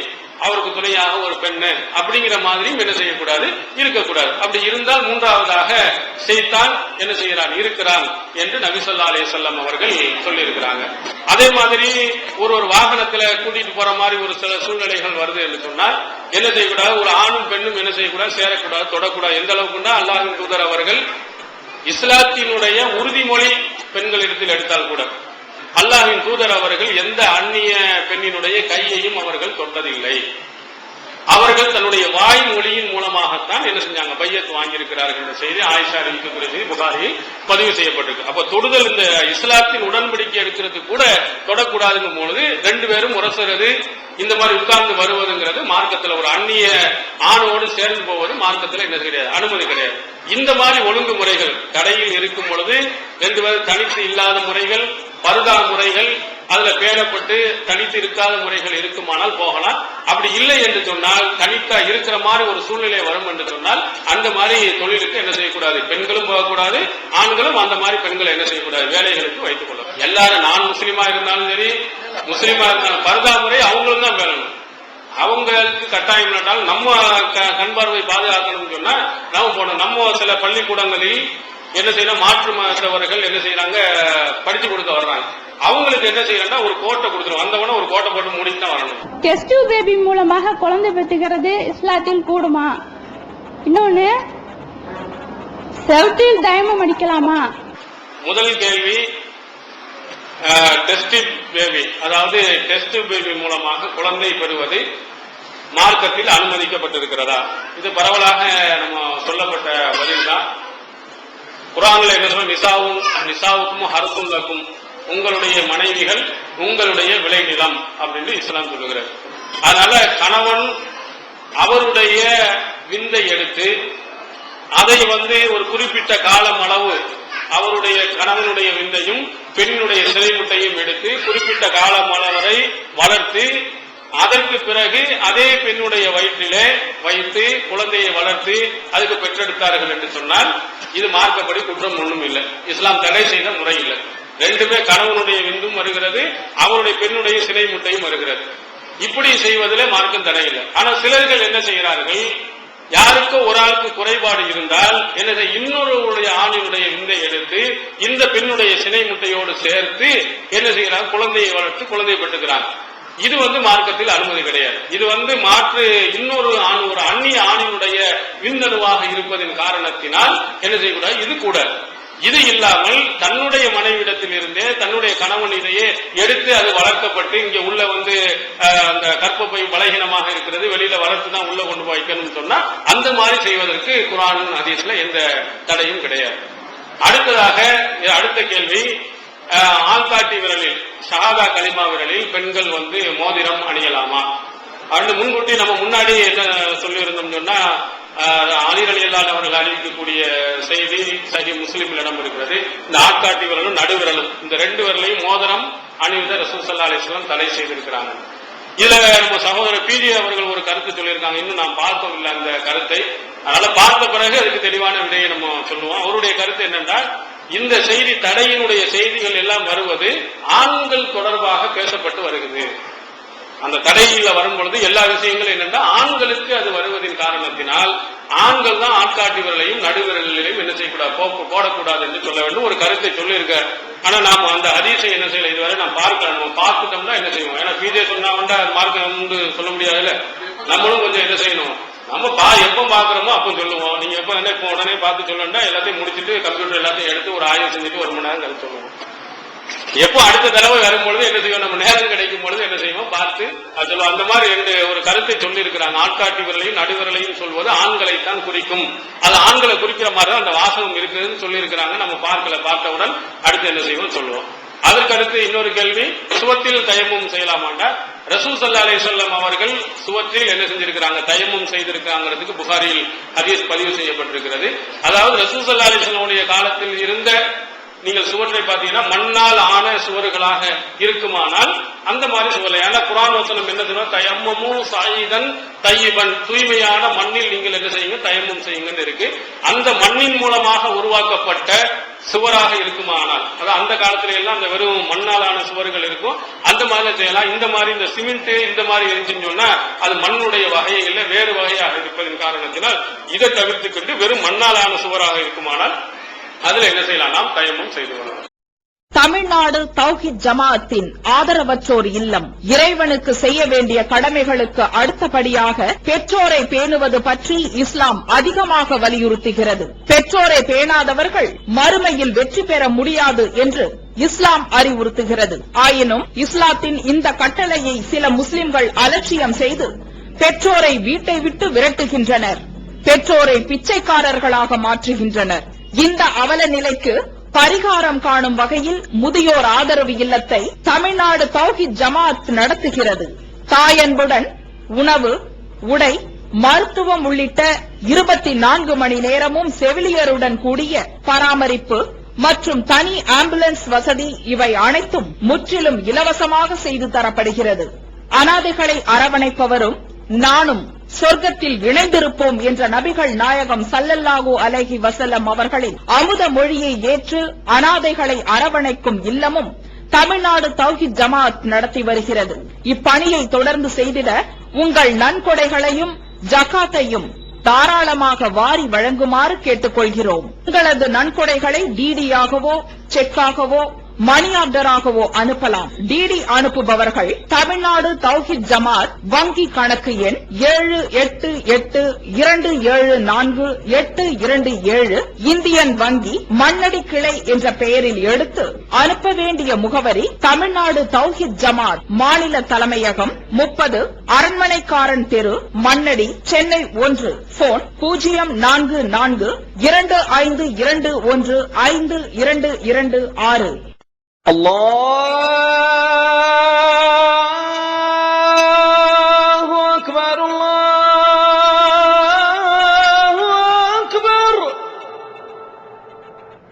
அவருக்கு துணையாக ஒரு பெண்ணு அப்படிங்கிற மாதிரியும் என்ன செய்யக்கூடாது, இருக்கக்கூடாது. அப்படி இருந்தால் மூன்றாவதாக ஷைத்தான் என்ன செய்யறான், இருக்கிறான் என்று நபி ஸல்லல்லாஹு அலைஹி வஸல்லம் அவர்கள் சொல்லி இருக்கிறாங்க. அதே மாதிரி ஒரு வாகனத்துல கூட்டிட்டு போற மாதிரி ஒரு சில சூழ்நிலைகள் வருது என்று சொன்னால் என்ன செய்யக்கூடாது, ஒரு ஆணும் பெண்ணும் என்ன செய்யக்கூடாது, சேரக்கூடாது, தொடக்கூடாது. எந்த அளவுக்குன்னா அல்லாஹ்வின் தூதர் அவர்கள் இஸ்லாத்தினுடைய உறுதிமொழி பெண்களிடத்தில் எடுத்தால் கூட அல்லாஹ்வின் தூதர் அவர்கள் எந்த அந்நிய பெண்ணினுடைய கையையும் அவர்கள் தொட்டதில்லை. அவர்கள் தன்னுடைய வாய் மொழியின் மூலமாகத்தான் என்ன செஞ்சாங்க, பையத் வாங்கியிருக்கிறார்கள் என்ற செய்தி ஆயிஷா அறிவிக்கக்கூடிய செய்தி புகாரியில் பதிவு செய்யப்பட்டிருக்கு. அப்ப தொடுதல் இந்த இஸ்லாத்தின் உடன்படிக்கை எடுக்கிறது கூட தொடக்கூடாதுங்கும் பொழுது 2 பேரும் உரசுறது, இந்த மாதிரி உட்கார்ந்து வருவதுங்கிறது மார்க்கத்தில் ஒரு அந்நிய ஆணோடு சேர்ந்து போவது மார்க்கத்தில் என்ன கிடையாது, அனுமதி கிடையாது. இந்த மாதிரி ஒழுங்குமுறைகள் கடையில் இருக்கும் பொழுது 2 பேரும் தனித்து இல்லாத முறைகள், பருதா முறைகள் அதுல பேணப்பட்டு தனித்து இருக்காத முறைகள் இருக்குமானால் போகலாம். அப்படி இல்லை என்று சொன்னால் தனித்தா இருக்கிற மாதிரி ஒரு சூழ்நிலை வரும் என்று சொன்னால் அந்த மாதிரி தொழிலுக்கு என்ன செய்யக்கூடாது, பெண்களும் போகக்கூடாது, ஆண்களும் அந்த மாதிரி பெண்களை என்ன செய்யக்கூடாது, வேலைகளுக்கு வைத்துக் கொள்ளும். எல்லாரும் நான் முஸ்லீமா இருந்தாலும் சரி, முஸ்லீமா இருந்தாலும் பருதா முறை அவங்களும் தான் வேணும். அவங்களுக்கு கட்டாயம் இல்லாட்டால் நம்ம கண் பார்வை பாதுகாக்கணும்னு சொன்னா நம்ம போனோம். நம்ம சில பள்ளிக்கூடங்களில் என்ன செய்யணும், மாற்று மதத்தவர்கள் என்ன செய்யறாங்க, படிச்சு கொடுக்க வர்றாங்க. அவங்களுக்கு என்ன செய்யறா, ஒரு கோட்டை கொடுத்துரும், வந்தவன ஒரு கோட்டை போட்டு மூடிட்டு தான் வரணும். டெஸ்ட் பேபி மூலமாக குழந்தை பெற்றுகிறது இஸ்லாத்தில் கூடுமா? இன்னொன்னு, செவத்தில் தயமம் அடிக்கலாமா? முதல் கேள்வி, டெஸ்ட் பேபி, அதாவது டெஸ்ட் பேபி மூலமாக குழந்தை பெறுவது மார்க்கத்தில் அனுமதிக்கப்பட்டிருக்கிறதா? இது பரவலாக நம்ம சொல்லப்பட்ட பதில் தான். குர்ஆன்ல என்ன சொல்ற, நிசாவுக்கும் ஹர்சுன் லக்கும், உங்களுடைய மனைவிகள் உங்களுடைய விளைநிலம் அப்படின்னு இஸ்லாம் சொல்லுகிறது. அதனால கணவன் அவருடைய விந்தை எடுத்து அதை ஒரு குறிப்பிட்ட காலம் அளவு அவருடைய கணவனுடைய விந்தையும் பெண்ணுடைய சிறைமுட்டையும் எடுத்து குறிப்பிட்ட காலம் அளவரை வளர்த்து அதற்கு பிறகு அதே பெண்ணுடைய வயிற்றிலே வைத்து குழந்தையை வளர்த்து அதுக்கு பெற்றெடுத்தார்கள் என்று சொன்னால் இது மார்க்கப்படி குற்றம் ஒன்றும் இல்லை, இஸ்லாம் தடை செய்த முறை இல்லை. 2மே கணவனுடைய விந்தும் வருகிறது, அவருடைய பெண்ணுடைய சிறை முட்டையும் வருகிறது. இப்படி செய்வதிலே மார்க்கம் தடை இல்லை. ஆனா சிலர்கள் என்ன செய்கிறார்கள், யாருக்கோ ஒரு ஆளுக்கு குறைபாடு இருந்தால் என்னது, இன்னொருடைய ஆணினுடைய விந்தை எடுத்து இந்த பெண்ணுடைய சினை முட்டையோடு சேர்த்து என்ன செய்கிறாங்க, குழந்தையை வளர்த்து குழந்தையை பெற்றுக்கிறாங்க. இது மார்க்கத்தில் அனுமதி கிடையாது. இது மாற்று இன்னொரு ஆண், ஒரு அந்நிய ஆணினுடைய விந்தணுவாக இருப்பதன் காரணத்தினால் என்ன செய்யக்கூடாது, இது கூட. இது இல்லாமல் தன்னுடைய மனைவிடத்தில் இருந்தே தன்னுடைய கணவனிடையே எடுத்து அது வளர்க்கப்பட்டு இங்க உள்ள அந்த கற்பப்பை பலகீனமாக இருக்கிறது, வெளியில வளர்த்து தான் உள்ள கொண்டு போய் வைக்கணும்னு சொன்னா அந்த மாதிரி செய்வதற்கு குர்ஆன் ஹதீஸ்ல எந்த தடையும் கிடையாது. அடுத்ததாக அடுத்த கேள்வி, ஆள்காட்டி விரலில் ஷஹாதா கலிமா விரலில் பெண்கள் மோதிரம் அணியலாமா அப்படின்னு முன்கூட்டி நம்ம முன்னாடி என்ன சொல்லியிருந்தோம் சொன்னா அலி ரலியல்லாஹு அவர்கள் அறிவிக்கக்கூடிய செய்தி சஹீஹ் முஸ்லிமில் இடம் இருக்கிறது. இந்த ஆட்காட்டி விரலும் நடுவிரலும் இந்த ரெண்டு விரலையும் மோதிரம் அணிவதை ரசூல் ஸல்லல்லாஹு அலைஹி வஸல்லம் தடை செய்திருக்கிறாங்க. இதுல நம்ம சகோதரர் பிஜே அவர்கள் ஒரு கருத்து சொல்லியிருக்காங்க. இன்னும் நாம் பார்த்தோம் இல்லை அந்த கருத்தை. அதனால பார்த்த பிறகு அதுக்கு தெளிவான விடையை நம்ம சொல்லுவோம். அவருடைய கருத்து என்னென்றால் இந்த செய்தி தடையினுடைய செய்திகள் எல்லாம் வருவது ஆண்கள் தொடர்பாக பேசப்பட்டு வருகிறது. அந்த தடையில வரும்பொழுது எல்லா விஷயங்களும் என்னென்னா ஆண்களுக்கு அது வருவதின் காரணத்தினால் ஆண்கள் தான் ஆட்காட்டி விரலையும் நடுவிரலையும் என்ன செய்யக்கூடாது போடக்கூடாது என்று சொல்ல வேண்டும் ஒரு கருத்தை சொல்லியிருக்க. ஆனா நாம அந்த ஹதீஸை என்ன செய்யல இதுவரை நாம் பார்க்கலாம். நம்ம பார்த்துட்டோம்னா என்ன செய்வோம்? ஏன்னா பிஜே சொன்னா அது மார்க்கம் சொல்ல முடியாதுல்ல. நம்மளும் கொஞ்சம் என்ன செய்யணும், நம்ம எப்ப பாக்குறோமோ அப்ப சொல்லுவோம். நீங்க எப்ப என்ன இப்ப உடனே பார்த்து சொல்லணும்னா எல்லாத்தையும் முடிச்சுட்டு கம்ப்யூட்டர் எல்லாத்தையும் எடுத்து ஒரு ஆய்வு செஞ்சுட்டு 1 மணி நேரம் கழிச்சு சொல்லுவோம். எப்போ அடுத்த தடவை வரும்பொழுது என்ன செய்வோம், நம்ம நேரம் கிடைக்கும் பொழுது என்ன செய்வோம் பார்த்து சொல்லுவோம். அந்த மாதிரி ஒரு கருத்தை சொல்லி இருக்கிறாங்க. ஆட்காட்டி விரலையும் நடுவிரலையும் சொல்வது ஆண்களைத்தான் குறிக்கும். அது ஆண்களை குறிக்கிற மாதிரி தான் அந்த வாசகம் இருக்குதுன்னு சொல்லி இருக்கிறாங்க. நம்ம பார்த்தவுடன் அடுத்து என்ன செய்வோம் சொல்லுவோம். அதற்கு அடுத்து இன்னொரு கேள்வி, சுவத்தில் தயமும் செய்யலாமாண்டா ரசூல் ஸல்லல்லாஹு அலைஹி வஸல்லம் அவர்கள் சுவத்தில் என்ன செஞ்சிருக்கிறாங்க, தயமும் செய்திருக்காங்கிறதுக்கு புகாரியில் ஹதீஸ் பதிவு செய்யப்பட்டிருக்கிறது. அதாவது ரசூல் ஸல்லல்லாஹு அலைஹி வஸல்லம் காலத்தில் இருந்த நீங்கள் சுவற்றை பார்த்தீங்கன்னா மண்ணால் ஆன சுவர்களாக இருக்குமானால் அந்த மாதிரி சுவரை, ஏன்னா குர்ஆன் வசனம் என்ன சொல்லுவோம், தயம்மமு சாயிதன் தையிபன், தூய்மையான மண்ணில் நீங்கள் என்ன செய்யுங்க தயம்மம் செய்யுங்கன்னு இருக்கு. அந்த மண்ணின் மூலமாக உருவாக்கப்பட்ட சுவராக இருக்குமானால், அதாவது அந்த காலத்துல எல்லாம் அந்த வெறும் மண்ணாலான சுவர்கள் இருக்கும், அந்த மாதிரி செய்யலாம். இந்த மாதிரி இந்த சிமெண்ட் இந்த மாதிரி இருந்துச்சுன்னு சொன்னா அது மண்ணுடைய வகையில வேறு வகையாக இருப்பதன் காரணத்தினால் இதை தவிர்த்துக்கிட்டு வெறும் மண்ணாலான சுவராக இருக்குமானால் அதுல என்ன செய்யலாம், நாம் தயமும் செய்து கொள்ளலாம். தமிழ்நாடு தௌஹீத் ஜமாஅத்தின் ஆதரவற்றோர் இல்லம் இறைவனுக்கு செய்ய வேண்டிய கடமைகளுக்கு அடுத்தபடியாக பெற்றோரை பேணுவது பற்றி இஸ்லாம் அதிகமாக வலியுறுத்துகிறது. பெற்றோரை பேணாதவர்கள் மறுமையில் வெற்றி பெற முடியாது என்று இஸ்லாம் அறிவுறுத்துகிறது. ஆயினும் இஸ்லாத்தின் இந்த கட்டளையை சில முஸ்லிம்கள் அலட்சியம் செய்து பெற்றோரை வீட்டை விட்டு விரட்டுகின்றனர். பெற்றோரை பிச்சைக்காரர்களாக மாற்றுகின்றனர். இந்த அவல நிலைக்கு பரிகாரம் காணும் வகையில் முதியோர் ஆதரவு இல்லத்தை தமிழ்நாடு தௌஹீத் ஜமாஅத் நடத்துகிறது. தாயன்புடன் உணவு, உடை, மருத்துவம் உள்ளிட்ட 24 மணி நேரமும் செவிலியருடன் கூடிய பராமரிப்பு மற்றும் தனி ஆம்புலன்ஸ் வசதி இவை அனைத்தும் முற்றிலும் இலவசமாக செய்து தரப்படுகிறது. அனாதைகளை அரவணைப்பவரும் நானும் சொர்க்கத்தில் இணைந்திருப்போம் என்ற நபிகள் நாயகம் ஸல்லல்லாஹு அலைஹி வஸல்லம் அவர்களின் அமுத மொழியை ஏற்று அனாதைகளை அரவணைக்கும் இல்லமும் தமிழ்நாடு தௌஹீத் ஜமாஅத் நடத்தி வருகிறது. இப்பணியை தொடர்ந்து செய்திட உங்கள் நன்கொடைகளையும் ஜகாத்தையும் தாராளமாக வாரி வழங்குமாறு கேட்டுக்கொள்கிறோம். உங்களது நன்கொடைகளை டிடியாகவோ செக்காகவோ மணி ஆர்டராகவோ அனுப்பலாம். டிடி அனுப்புபவர்கள் தமிழ்நாடு தௌஹீத் ஜமாஅத் வங்கி கணக்கு எண் 7882748227 இந்தியன் வங்கி மண்ணடி கிளை என்ற பெயரில் எடுத்து அனுப்ப வேண்டிய முகவரி தமிழ்நாடு தௌஹீத் ஜமாஅத் மாநில தலைமையகம் 30 அரண்மனைக்காரன் தெரு மண்ணடி சென்னை 1. போன் 044252152226. Allah